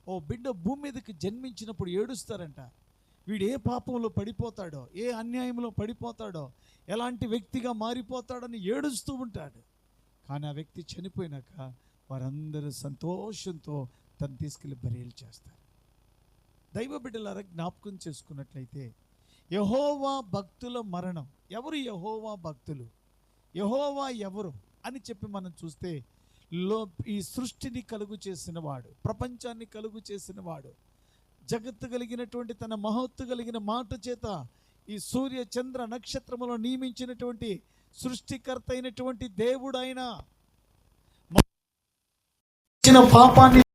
S7: ఓ బిడ్డ భూమి మీదకి జన్మించినప్పుడు ఏడుస్తారంట. వీడు ఏ పాపంలో పడిపోతాడో, ఏ అన్యాయంలో పడిపోతాడో, ఎలాంటి వ్యక్తిగా మారిపోతాడని ఏడుస్తూ ఉంటాడు. కానీ ఆ వ్యక్తి చనిపోయినాక వారందరూ సంతోషంతో తను తీసుకెళ్ళి బరియలు చేస్తారు. దైవ బిడ్డలారా, జ్ఞాపకం చేసుకున్నట్లయితే యెహోవా భక్తుల మరణం. ఎవరు యెహోవా భక్తులు, యెహోవా ఎవరు అని చెప్పి మనం చూస్తే, ఈ సృష్టిని కలుగు చేసిన వాడు, ప్రపంచాన్ని కలుగు చేసిన వాడు, జగత్తు కలిగినటువంటి తన మహత్తు కలిగిన మాట చేత ఈ సూర్య చంద్ర నక్షత్రములో నియమించినటువంటి సృష్టికర్త అయినటువంటి దేవుడు ఆయన పాపాన్ని